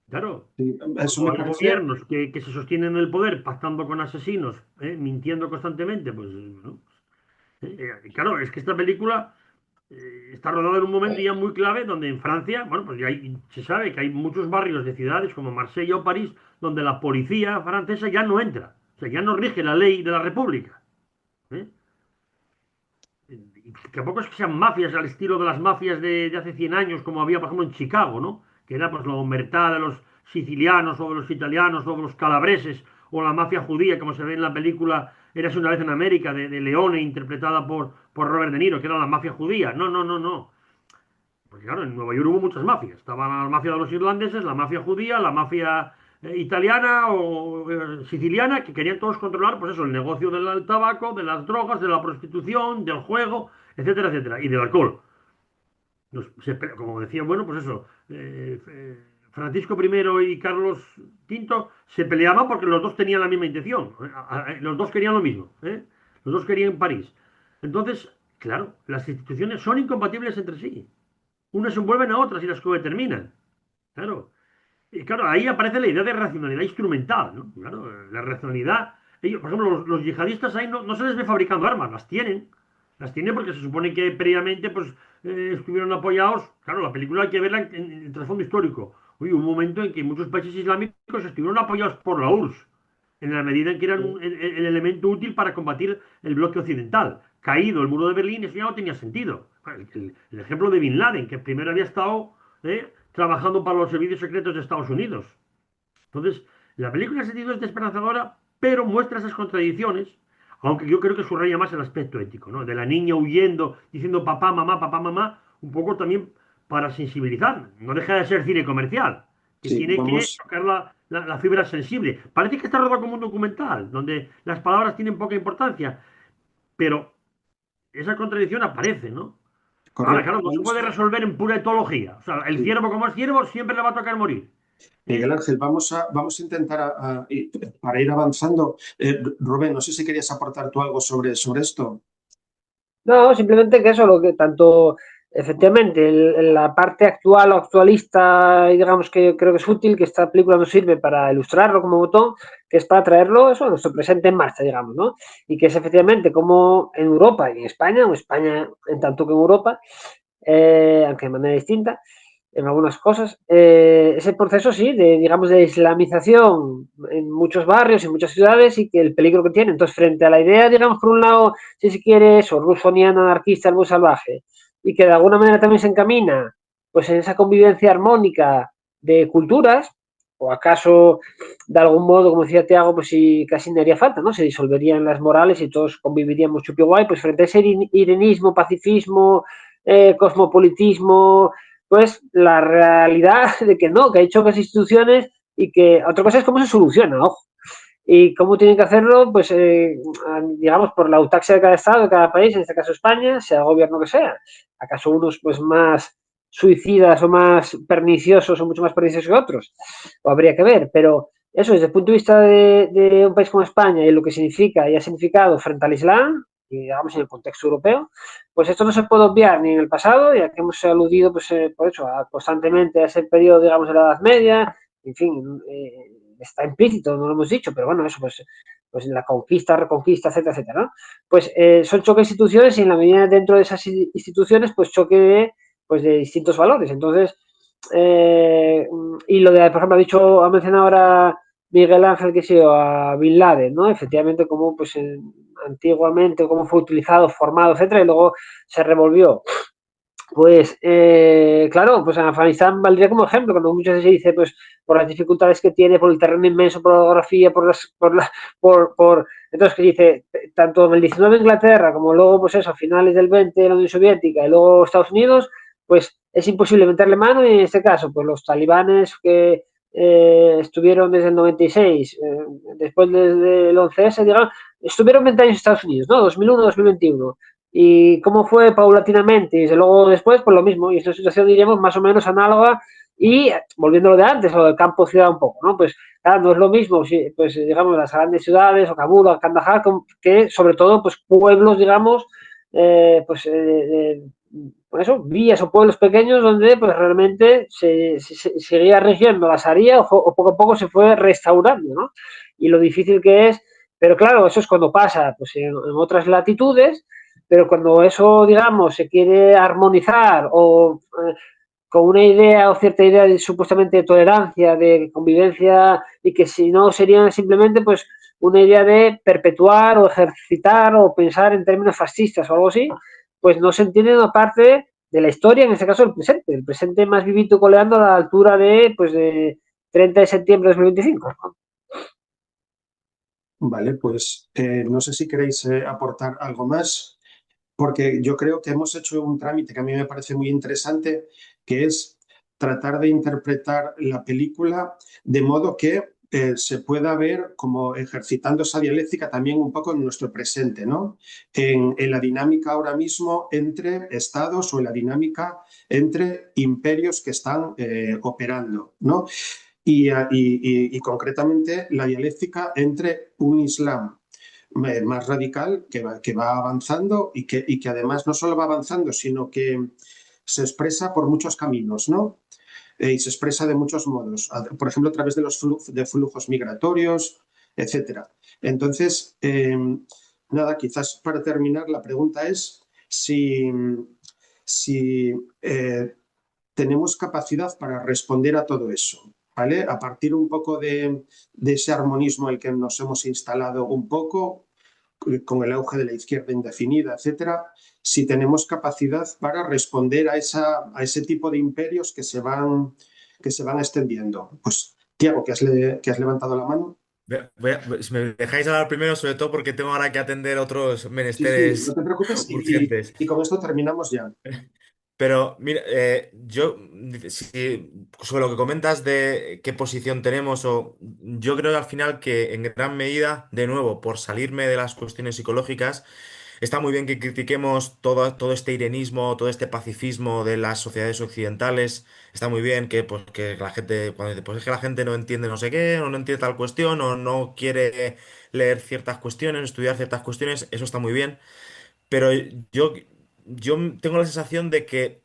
Claro, Sí, eso cuando me hay parece. gobiernos que se sostienen en el poder pactando con asesinos, mintiendo constantemente, pues, ¿no? Claro, es que esta película está rodada en un momento ya muy clave donde en Francia, bueno, pues se sabe que hay muchos barrios de ciudades como Marsella o París donde la policía francesa ya no entra, o sea, ya no rige la ley de la República. ¿Eh? Y tampoco es que sean mafias al estilo de las mafias de hace 100 años como había, por ejemplo, en Chicago, ¿no? Que era pues la omertà de los sicilianos o de los italianos o de los calabreses o la mafia judía, como se ve en la película Érase una vez en América de Leone, interpretada por Robert De Niro, que era la mafia judía. No, no, no, no. Porque claro, en Nueva York hubo muchas mafias. Estaba la mafia de los irlandeses, la mafia judía, la mafia italiana o siciliana, que querían todos controlar, pues eso, el negocio del tabaco, de las drogas, de la prostitución, del juego, etcétera, etcétera, y del alcohol. Como decía, bueno, pues eso, Francisco I y Carlos V se peleaban porque los dos tenían la misma intención. Los dos querían lo mismo, ¿eh? Los dos querían París. Entonces, claro, las instituciones son incompatibles entre sí. Unas se envuelven a otras y las codeterminan. Claro. Y claro, ahí aparece la idea de racionalidad instrumental, ¿no? Claro, la racionalidad. Ellos, por ejemplo, los yihadistas ahí no se les ve fabricando armas, las tienen. Las tienen porque se supone que previamente pues, estuvieron apoyados. Claro, la película hay que verla en el trasfondo histórico. Oye, hubo un momento en que muchos países islámicos estuvieron apoyados por la URSS, en la medida en que eran el elemento útil para combatir el bloque occidental. Caído el muro de Berlín, eso ya no tenía sentido. El ejemplo de Bin Laden, que primero había estado trabajando para los servicios secretos de Estados Unidos. Entonces, la película en ese sentido es desesperanzadora, pero muestra esas contradicciones, aunque yo creo que subraya más el aspecto ético, ¿no? De la niña huyendo, diciendo papá, mamá, un poco también para sensibilizar. No deja de ser cine comercial, que Sí, tiene que vamos. tocar la fibra sensible. Parece que está rodado como un documental, donde las palabras tienen poca importancia, pero esa contradicción aparece, ¿no? Ahora, Correcto. claro, no se puede resolver en pura etología. O sea, el Sí. ciervo como es ciervo siempre le va a tocar morir. Miguel ¿Eh? Ángel, vamos a intentar, para ir avanzando. Rubén, no sé si querías aportar tú algo sobre esto. No, simplemente que eso, lo que tanto, efectivamente, la parte actual o actualista, digamos que creo que es útil, que esta película nos sirve para ilustrarlo como botón, que es para traerlo eso a nuestro presente en marcha, digamos, ¿no? Y que es efectivamente como en Europa y en España, o España en tanto que en Europa, aunque de manera distinta, en algunas cosas, ese proceso, sí, digamos, de islamización en muchos barrios y muchas ciudades y que el peligro que tiene. Entonces, frente a la idea, digamos, por un lado, si se quiere eso, rusoniano, anarquista, muy salvaje, y que de alguna manera también se encamina, pues en esa convivencia armónica de culturas, o acaso, de algún modo, como decía Tiago, pues si casi no haría falta, ¿no? Se disolverían las morales y todos conviviríamos chupi guay, pues frente a ese irenismo, pacifismo, cosmopolitismo, pues la realidad de que no, que hay choques de instituciones y que otra cosa es cómo se soluciona, ojo. Y cómo tienen que hacerlo, pues, digamos, por la autaxia de cada estado, de cada país, en este caso España, sea el gobierno que sea. ¿Acaso unos, pues, más suicidas o más perniciosos o mucho más perniciosos que otros? O habría que ver, pero eso, desde el punto de vista de un país como España y lo que significa y ha significado frente al Islam, y digamos en el contexto europeo, pues esto no se puede obviar ni en el pasado, ya que hemos aludido, pues, por eso, constantemente a ese periodo, digamos, de la Edad Media, en fin, está implícito, no lo hemos dicho, pero bueno, eso pues la conquista, reconquista, etcétera, etcétera, ¿no? Pues son choques de instituciones y en la medida dentro de esas instituciones, pues choque de distintos valores. Entonces, y lo de, por ejemplo, ha mencionado ahora Miguel Ángel, que se a Bin Laden, ¿no? Efectivamente, como pues antiguamente, cómo fue utilizado, formado, etcétera, y luego se revolvió. Pues, claro, pues en Afganistán valdría como ejemplo, cuando muchas veces se dice, pues, por las dificultades que tiene, por el terreno inmenso, por la geografía, entonces, que dice, tanto en el 19 de Inglaterra, como luego, pues eso, a finales del 20 de la Unión Soviética, y luego Estados Unidos, pues, es imposible meterle mano, y en este caso, pues, los talibanes que estuvieron desde el 96, después del 11S, digamos, estuvieron 20 años en Estados Unidos, ¿no? 2001-2021. Y cómo fue paulatinamente, y desde luego después, pues lo mismo, y es una situación, diríamos, más o menos análoga, y volviendo a lo de antes, o del campo-ciudad un poco, ¿no? Pues claro, no es lo mismo, pues digamos, las grandes ciudades, o Kabul, o Kandahar, que sobre todo, pues pueblos, digamos, por eso, villas o pueblos pequeños donde pues realmente se seguía rigiendo la Sharia o poco a poco se fue restaurando, ¿no? Y lo difícil que es, pero claro, eso es cuando pasa pues en otras latitudes, pero cuando eso, digamos, se quiere armonizar o con una idea o cierta idea de supuestamente de tolerancia, de convivencia, y que si no sería simplemente pues una idea de perpetuar o ejercitar o pensar en términos fascistas o algo así, pues no se entiende una parte de la historia, en este caso el presente más vivito coleando a la altura de, pues, de 30 de septiembre de 2025. Vale, pues no sé si queréis aportar algo más, porque yo creo que hemos hecho un trámite que a mí me parece muy interesante, que es tratar de interpretar la película de modo que se pueda ver como ejercitando esa dialéctica también un poco en nuestro presente, ¿no? En la dinámica ahora mismo entre estados o en la dinámica entre imperios que están operando, ¿no? Y concretamente la dialéctica entre un Islam más radical que va avanzando y que además no solo va avanzando, sino que se expresa por muchos caminos, ¿no? Y se expresa de muchos modos, por ejemplo, a través de los flujos migratorios, etcétera. Entonces, nada, quizás para terminar, la pregunta es si tenemos capacidad para responder a todo eso, ¿vale? A partir un poco de ese armonismo en el que nos hemos instalado un poco, con el auge de la izquierda indefinida, etcétera, si tenemos capacidad para responder a ese tipo de imperios que se van extendiendo. Pues, Tiago, que has levantado la mano. Si me dejáis hablar primero, sobre todo porque tengo ahora que atender otros Sí, sí, no menesteres te preocupes urgentes. y con esto terminamos ya. Pero mira, sobre lo que comentas de qué posición tenemos, yo creo que al final que en gran medida, de nuevo, por salirme de las cuestiones psicológicas, está muy bien que critiquemos todo este irenismo, todo este pacifismo de las sociedades occidentales. Está muy bien que, pues, que la gente, cuando dice, pues es que la gente no entiende no sé qué, o no entiende tal cuestión, o no quiere leer ciertas cuestiones, estudiar ciertas cuestiones, eso está muy bien. Pero yo tengo la sensación de que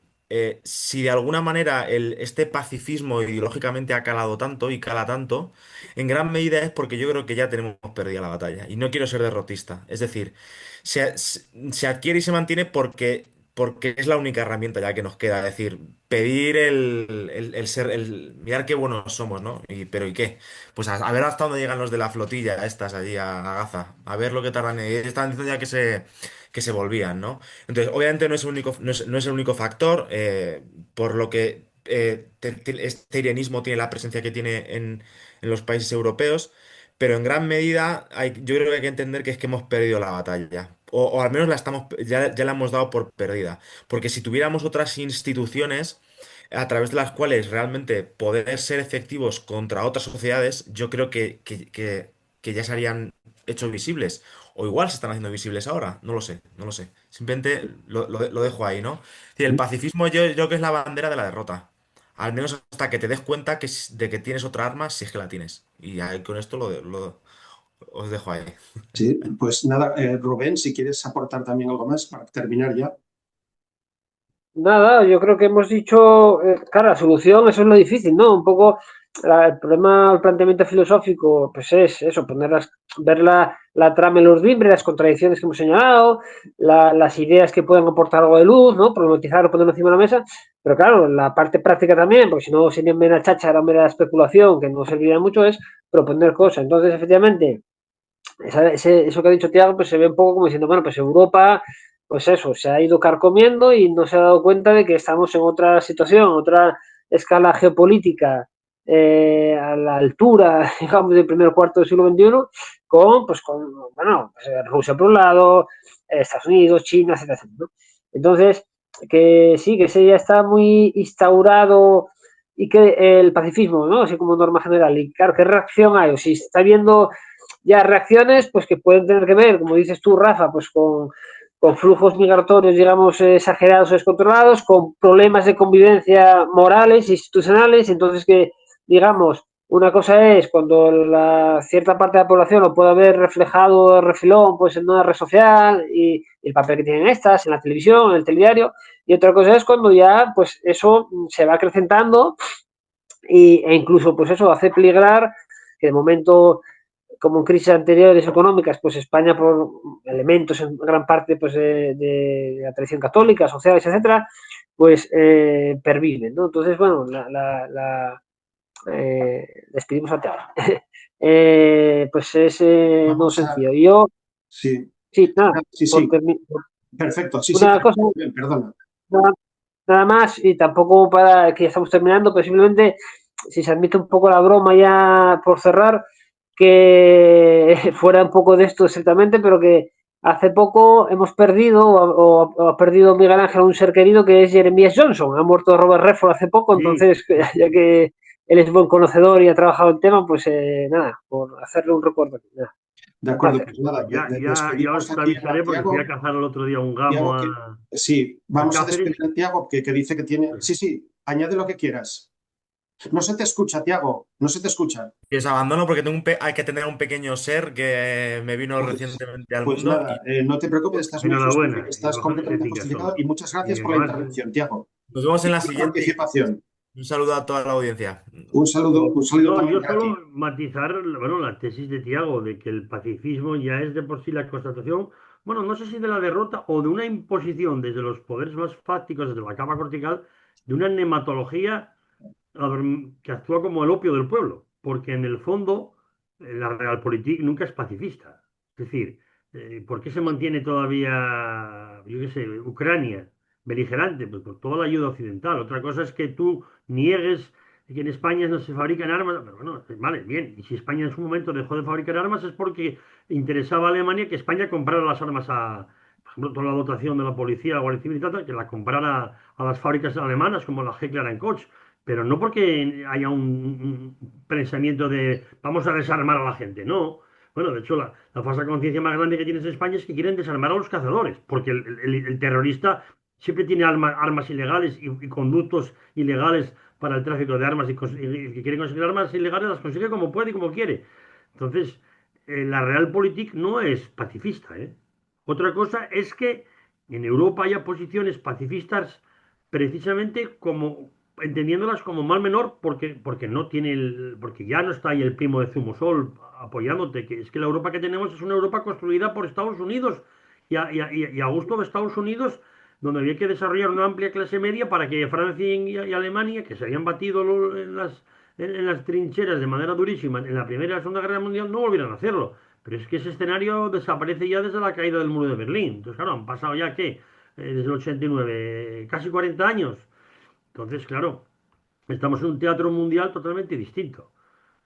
si de alguna manera este pacifismo ideológicamente ha calado tanto y cala tanto, en gran medida es porque yo creo que ya tenemos perdida la batalla. Y no quiero ser derrotista. Es decir, se adquiere y se mantiene porque es la única herramienta ya que nos queda. Es decir, pedir mirar qué buenos somos, ¿no? Pero ¿y qué? Pues a ver hasta dónde llegan los de la flotilla estas allí a Gaza. A ver lo que tardan. Están diciendo ya que se volvían, ¿no? Entonces, obviamente no es el único factor, por lo que este iranismo tiene la presencia que tiene en los países europeos, pero en gran medida yo creo que hay que entender que es que hemos perdido la batalla, o al menos ya la hemos dado por perdida, porque si tuviéramos otras instituciones a través de las cuales realmente poder ser efectivos contra otras sociedades, yo creo que ya se harían hechos visibles. O igual se están haciendo visibles ahora, no lo sé, no lo sé. Simplemente lo dejo ahí, ¿no? Es decir, el pacifismo yo creo que es la bandera de la derrota. Al menos hasta que te des cuenta de que tienes otra arma, si es que la tienes. Y ahí con esto os dejo ahí. Sí, pues nada, Rubén, si quieres aportar también algo más para terminar ya. Nada, yo creo que hemos dicho, claro, la solución, eso es lo difícil, ¿no? Un poco el problema, el planteamiento filosófico, pues es eso, ver la trama en los libros, las contradicciones que hemos señalado, las ideas que pueden aportar algo de luz, ¿no? Problematizar o ponerlo encima de la mesa, pero claro, la parte práctica también, porque si no sería mera cháchara, mera especulación, que no serviría mucho, es proponer cosas. Entonces, efectivamente, eso que ha dicho Tiago, pues se ve un poco como diciendo, bueno, pues Europa, pues eso, se ha ido carcomiendo y no se ha dado cuenta de que estamos en otra situación, otra escala geopolítica, a la altura, digamos, del primer cuarto del siglo XXI, bueno, pues, Rusia por un lado, Estados Unidos, China, etcétera, etcétera, ¿no? Entonces, que sí, que ese ya está muy instaurado y que el pacifismo, ¿no? Así como norma general. Y claro, ¿qué reacción hay? O si está viendo ya reacciones pues que pueden tener que ver, como dices tú, Rafa, pues con flujos migratorios, digamos, exagerados o descontrolados, con problemas de convivencia morales, institucionales, entonces que, digamos, una cosa es cuando cierta parte de la población lo puede haber reflejado de refilón pues en una red social y el papel que tienen estas, en la televisión, en el telediario, y otra cosa es cuando ya pues eso se va acrecentando e incluso pues eso hace peligrar que de momento como en crisis anteriores económicas, pues España por elementos en gran parte pues de la tradición católica, sociales, etcétera, pues perviven, ¿no? Entonces, bueno, despedimos a Teatro. Pues es no Vamos a... sencillo. Yo, Sí, sí, nada, sí, por sí. Perfecto. Sí, sí, una cosa, perdona. nada, nada más, y tampoco para que ya estamos terminando, pero simplemente, si se admite un poco la broma ya por cerrar, que fuera un poco de esto exactamente, pero que hace poco hemos perdido, o ha perdido Miguel Ángel un ser querido que es Jeremías Johnson. Ha muerto Robert Redford hace poco, Sí, entonces, ya que él es buen conocedor y ha trabajado el tema, pues nada, por hacerle un recuerdo. Nada, De un acuerdo, placer. pues nada, ya despedimos os aquí a avisaré porque fui a Tiago. cazar el otro día un gamo Tiago, que sí, a vamos a Cáceres. despedir a Tiago, que dice que tiene. Sí, sí, añade lo que quieras. No se te escucha, Tiago, no se te escucha. Y os abandono porque hay que tener un pequeño ser que me vino Pues, recientemente al pues mundo nada, y no te preocupes, estás muy Enhorabuena, y estás bastante completamente sencillas justificado son. y muchas Y gracias por la además, intervención, Tiago, nos vemos y en la por tu siguiente. participación. Un saludo a toda la audiencia. Un saludo no, también yo para ti. solo matizar, bueno, la tesis de Tiago de que el pacifismo ya es de por sí la constatación, bueno, no sé si de la derrota o de una imposición desde los poderes más fácticos, desde la capa cortical, de una nematología que actúa como el opio del pueblo, porque en el fondo la realpolitik nunca es pacifista. Es decir, ¿por qué se mantiene todavía, yo qué sé, Ucrania beligerante? Pues por toda la ayuda occidental. Otra cosa es que tú niegues que en España no se fabrican armas, pero bueno, vale, bien. Y si España en su momento dejó de fabricar armas es porque interesaba a Alemania que España comprara las armas por ejemplo, toda la dotación de la policía, la Guardia Civil y tal, que la comprara a las fábricas alemanas como la Heckler Koch, pero no porque haya un pensamiento de vamos a desarmar a la gente, no. Bueno, de hecho, la falsa conciencia más grande que tienes en España es que quieren desarmar a los cazadores, porque el terrorista siempre tiene armas ilegales y conductos ilegales para el tráfico de armas y el que quiere conseguir armas ilegales las consigue como puede y como quiere. Entonces, la Realpolitik no es pacifista, ¿eh? Otra cosa es que en Europa haya posiciones pacifistas precisamente como entendiéndolas como mal menor porque no tiene porque ya no está ahí el primo de Zumosol apoyándote, que es que la Europa que tenemos es una Europa construida por Estados Unidos y a gusto de Estados Unidos, donde había que desarrollar una amplia clase media para que Francia y Alemania, que se habían batido en las trincheras de manera durísima en la Primera y la Segunda Guerra Mundial, no volvieran a hacerlo. Pero es que ese escenario desaparece ya desde la caída del muro de Berlín. Entonces, claro, han pasado ya, ¿qué? Desde el 89, casi 40 años. Entonces, claro, estamos en un teatro mundial totalmente distinto.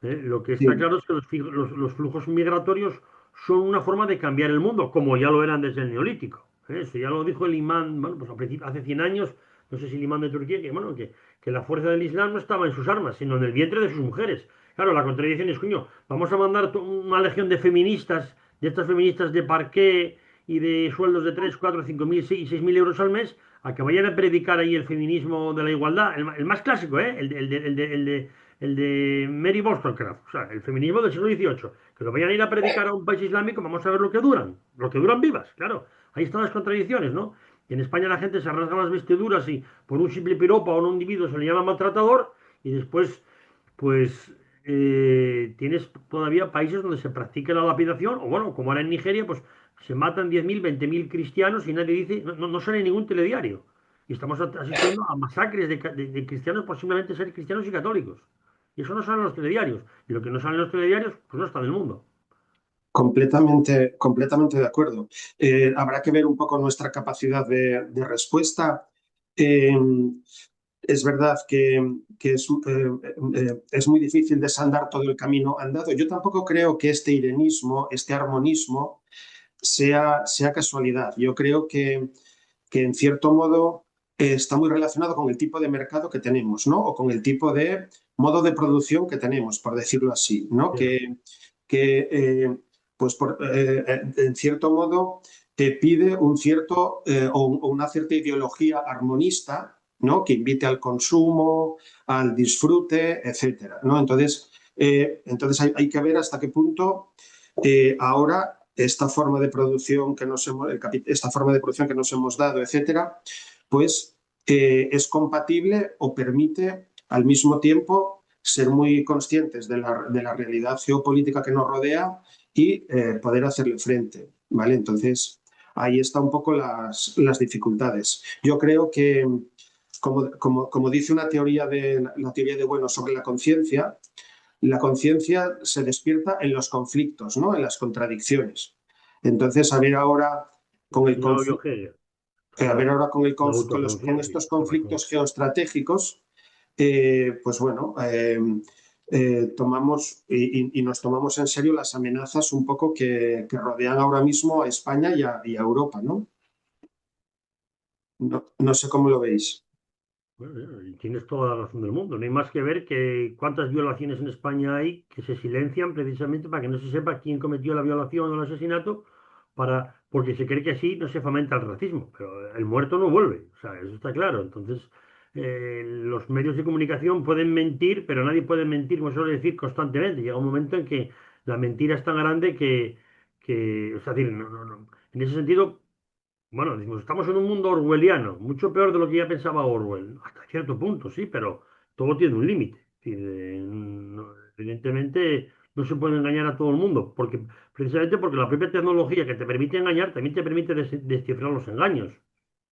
Lo que está Sí, claro es que los flujos migratorios son una forma de cambiar el mundo, como ya lo eran desde el Neolítico. Eso ya lo dijo el imán, bueno, pues hace 100 años, no sé si el imán de Turquía, que, bueno, que la fuerza del Islam no estaba en sus armas, sino en el vientre de sus mujeres. Claro, la contradicción es, coño, vamos a mandar una legión de feministas, de estas feministas de parqué y de sueldos de 3 4 5 mil, 6 mil euros al mes, a que vayan a predicar ahí el feminismo de la igualdad, el más clásico, ¿eh? El de Mary Wollstonecraft, o sea, el feminismo del siglo XVIII, que lo vayan a ir a predicar a un país islámico, vamos a ver lo que duran vivas, claro, ahí están las contradicciones, ¿no? Y en España la gente se rasga las vestiduras y por un simple piropo a un individuo se le llama maltratador y después pues tienes todavía países donde se practica la lapidación, o bueno, como ahora en Nigeria, pues se matan 10.000, 20.000 cristianos y nadie dice, no sale en ningún telediario. Y estamos asistiendo a masacres de cristianos por simplemente ser cristianos y católicos. Y eso no sale en los telediarios. Y lo que no sale en los telediarios, pues no está en el mundo. Completamente de acuerdo. Habrá que ver un poco nuestra capacidad de respuesta. Eh, es verdad que es muy difícil desandar todo el camino andado. Yo tampoco creo que este irenismo, este armonismo, sea casualidad. Yo creo que en cierto modo está muy relacionado con el tipo de mercado que tenemos, ¿no? O con el tipo de modo de producción que tenemos, por decirlo así, ¿no? Sí. Pues en cierto modo te pide un cierto o una cierta ideología armonista, ¿no? Que invite al consumo, al disfrute, etcétera, ¿no? Entonces hay que ver hasta qué punto ahora esta forma de producción esta forma de producción que nos hemos dado, etcétera, pues es compatible o permite al mismo tiempo ser muy conscientes de la realidad geopolítica que nos rodea y poder hacerle frente, ¿vale? Entonces, ahí está un poco las dificultades. Yo creo que, como dice una teoría la teoría de Bueno sobre la conciencia se despierta en los conflictos, ¿no? En las contradicciones. Entonces, a ver ahora con el Ya lo vio conflicto, Hegel. a ver Claro, ahora la con autoconciencia. estos conflictos geoestratégicos, pues bueno, tomamos y nos tomamos en serio las amenazas un poco que rodean ahora mismo a España y a Europa, ¿no? No sé cómo lo veis. Bueno, y tienes toda la razón del mundo. No hay más que ver que cuántas violaciones en España hay que se silencian precisamente para que no se sepa quién cometió la violación o el asesinato, porque se cree que así no se fomenta el racismo. Pero el muerto no vuelve, o sea, eso está claro. Entonces, los medios de comunicación pueden mentir, pero nadie puede mentir, como suele decir, constantemente. Llega un momento en que la mentira es tan grande o sea, es decir, en ese sentido. Bueno, decimos, estamos en un mundo orwelliano, mucho peor de lo que ya pensaba Orwell. Hasta cierto punto, sí, pero todo tiene un límite. Es decir, evidentemente no se puede engañar a todo el mundo, precisamente porque la propia tecnología que te permite engañar también te permite descifrar los engaños.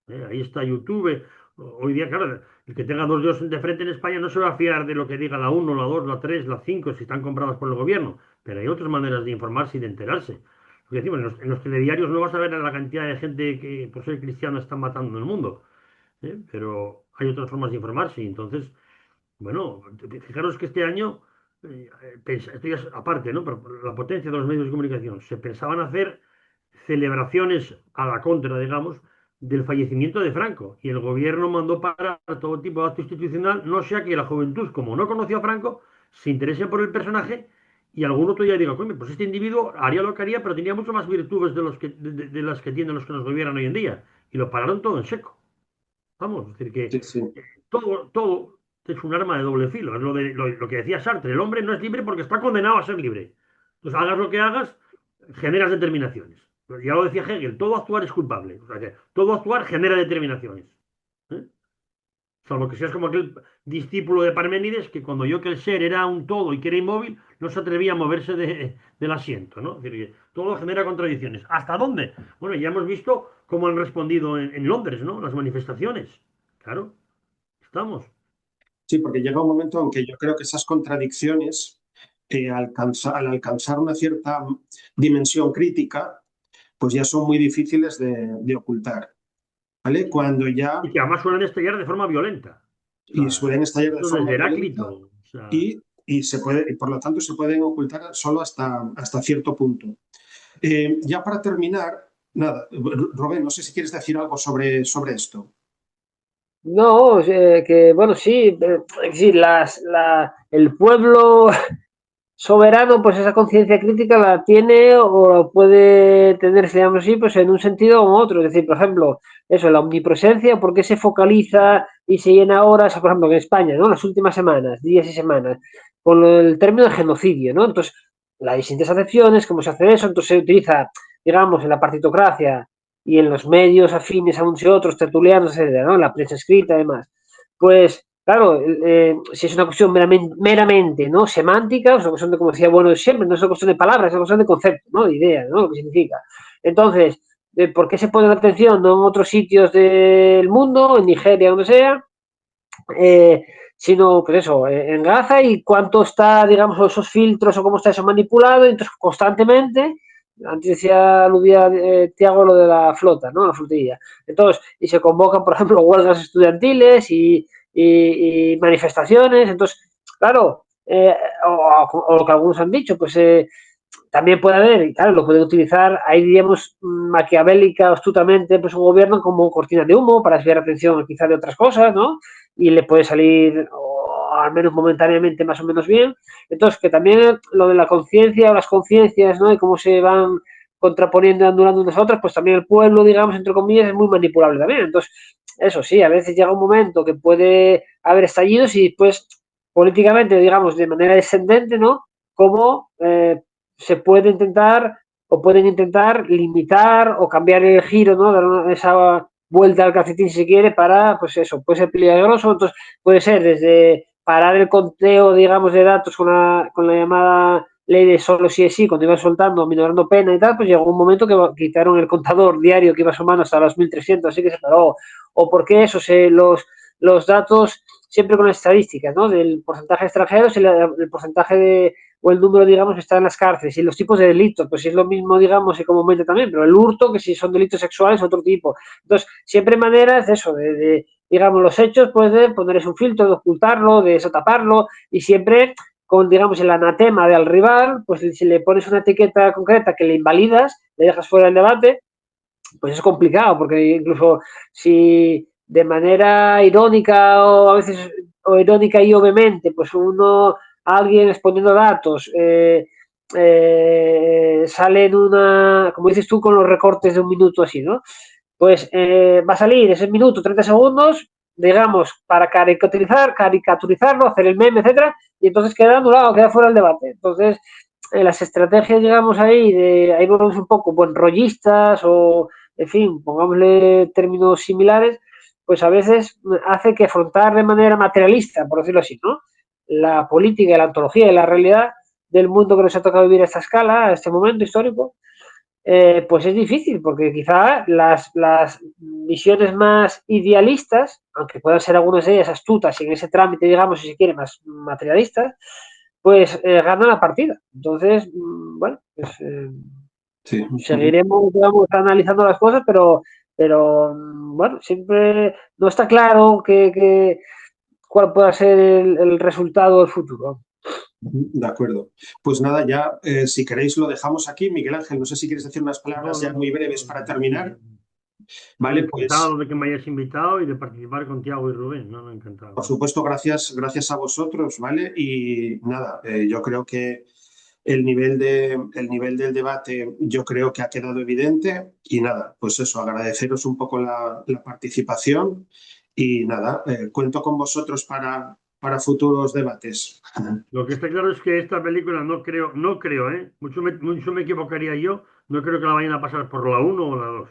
Ahí está YouTube. Hoy día, claro, el que tenga dos dedos de frente en España no se va a fiar de lo que diga la uno, la 2, la 3, la 5, si están compradas por el gobierno. Pero hay otras maneras de informarse y de enterarse. Lo que decimos, en los telediarios no vas a ver la cantidad de gente que por ser cristiano están matando en el mundo. Pero hay otras formas de informarse. Y entonces, bueno, fijaros que este año, esto ya es aparte, ¿no? Pero por la potencia de los medios de comunicación, se pensaban hacer celebraciones a la contra, digamos, del fallecimiento de Franco. Y el gobierno mandó parar todo tipo de acto institucional, no sea que la juventud, como no conoció a Franco, se interese por el personaje y algún otro ya diga, coño, pues este individuo haría lo que haría, pero tenía mucho más virtudes de las que tienen los que nos gobiernan hoy en día. Y lo pararon todo en seco. Vamos, es decir, que Sí, sí. todo es un arma de doble filo. Es lo que decía Sartre, el hombre no es libre porque está condenado a ser libre. Entonces, hagas lo que hagas, generas determinaciones. Ya lo decía Hegel, todo actuar es culpable. O sea que todo actuar genera determinaciones. ¿eh? Salvo que seas como aquel discípulo de Parménides que cuando oyó que el ser era un todo y que era inmóvil, no se atrevía a moverse del asiento, ¿no? Es decir, que todo genera contradicciones. ¿Hasta dónde? Bueno, ya hemos visto cómo han respondido en Londres, ¿no? Las manifestaciones. Claro, estamos. Sí, porque llega un momento en que yo creo que esas contradicciones, al alcanzar una cierta dimensión crítica, pues ya son muy difíciles de ocultar, ¿vale? Cuando Y ya que además suelen estallar de forma violenta. O y sea, suelen estallar de esto forma desde violenta Heráclito. O sea, y por lo tanto se pueden ocultar solo hasta cierto punto. Ya para terminar, nada, Rubén, no sé si quieres decir algo sobre esto. No, que bueno, sí, sí el pueblo soberano, pues esa conciencia crítica la tiene o puede tener, digamos así, pues en un sentido u otro. Es decir, por ejemplo, eso, la omnipresencia, ¿por qué se focaliza y se llena ahora, por ejemplo, en España, ¿no? Las últimas semanas, días y semanas, con el término de genocidio, ¿no? Entonces, las distintas acepciones, cómo se hace eso, entonces se utiliza, digamos, en la partitocracia y en los medios afines a unos y otros, tertulianos, etcétera, ¿no? En la prensa escrita, además. Pues claro, si es una cuestión meramente, ¿no? Semántica, es una cuestión de, como decía Bueno siempre, no es una cuestión de palabras, es una cuestión de concepto, ¿no? De ideas, ¿no? Lo que significa. Entonces, ¿por qué se pone la atención no en otros sitios del mundo, en Nigeria, donde sea, sino, pues eso, en Gaza, y cuánto está, digamos, esos filtros o cómo está eso manipulado? Entonces, constantemente, antes aludía Tiago lo de la flota, ¿no? La flotilla. Entonces, y se convocan, por ejemplo, huelgas estudiantiles y manifestaciones. Entonces, claro, o lo que algunos han dicho, pues también puede haber, y claro, lo puede utilizar, ahí diríamos maquiavélica, astutamente, pues un gobierno como cortina de humo para desviar la atención quizá de otras cosas, ¿no? Y le puede salir, o al menos momentáneamente, más o menos bien. Entonces, que también lo de la conciencia o las conciencias, ¿no? Y cómo se van contraponiendo y anulando unas a otras, pues también el pueblo, digamos, entre comillas, es muy manipulable también. Entonces, eso sí, a veces llega un momento que puede haber estallidos y después, políticamente, digamos, de manera descendente, ¿no? Como se puede intentar o pueden intentar limitar o cambiar el giro, ¿no? Dar esa vuelta al calcetín si se quiere para, pues eso, puede ser peligroso. Entonces puede ser desde parar el conteo, digamos, de datos con la llamada ley de solo sí es sí, cuando iban soltando, minorando pena y tal, pues llegó un momento que quitaron el contador diario que iba sumando hasta los 1.300, así que se paró. O porque eso, los datos siempre con estadísticas, ¿no? Del porcentaje de extranjeros y el porcentaje o el número, digamos, que está en las cárceles, y los tipos de delitos, pues si es lo mismo, digamos, y comúnmente también, pero el hurto, que si son delitos sexuales, otro tipo. Entonces, siempre hay maneras de eso, digamos, los hechos, puede ponerles un filtro, de ocultarlo, de taparlo, y siempre con, digamos, el anatema del rival, pues si le pones una etiqueta concreta que le invalidas, le dejas fuera del debate, pues es complicado, porque incluso si de manera irónica o a veces o irónica y obviamente, pues alguien exponiendo datos sale en una, como dices tú, con los recortes de un minuto así, ¿no? Pues va a salir ese minuto, 30 segundos, digamos, para caricaturizarlo, hacer el meme, etcétera, y entonces queda anulado, queda fuera del debate. Entonces, las estrategias, digamos, ahí volvemos un poco buenrollistas o, en fin, pongámosle términos similares, pues a veces hace que afrontar de manera materialista, por decirlo así, ¿no? La política, la ontología y la realidad del mundo que nos ha tocado vivir a esta escala, a este momento histórico, pues es difícil, porque quizá las visiones más idealistas, aunque puedan ser algunas de ellas astutas y en ese trámite, digamos, si se quiere, más materialistas, pues ganan la partida. Entonces, bueno, pues Sí. seguiremos, digamos, analizando las cosas, pero bueno, siempre no está claro cuál pueda ser el resultado del futuro. De acuerdo. Pues nada, ya si queréis lo dejamos aquí. Miguel Ángel, no sé si quieres decir unas palabras ya muy breves para terminar. Vale, pues Encantado de que me hayas invitado y de participar con Tiago y Rubén, ¿no? Encantado. por supuesto, gracias a vosotros, ¿vale? Y nada, yo creo que el nivel del debate yo creo que ha quedado evidente y nada, pues eso, agradeceros un poco la participación y nada, cuento con vosotros para futuros debates. Lo que está claro es que esta película no creo, mucho me equivocaría yo, no creo que la vayan a pasar por la 1 o la 2.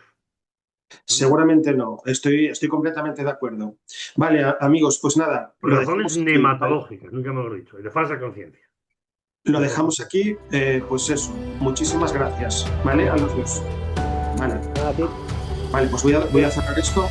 Seguramente no, estoy completamente de acuerdo. Vale, amigos, pues nada, Por lo razones dejamos aquí, ¿vale? nematológicas, nunca me lo he dicho, y de falsa conciencia. Lo dejamos aquí, pues eso, muchísimas gracias, ¿vale? A los dos. Vale, Nada, tío. vale, pues voy a cerrar esto.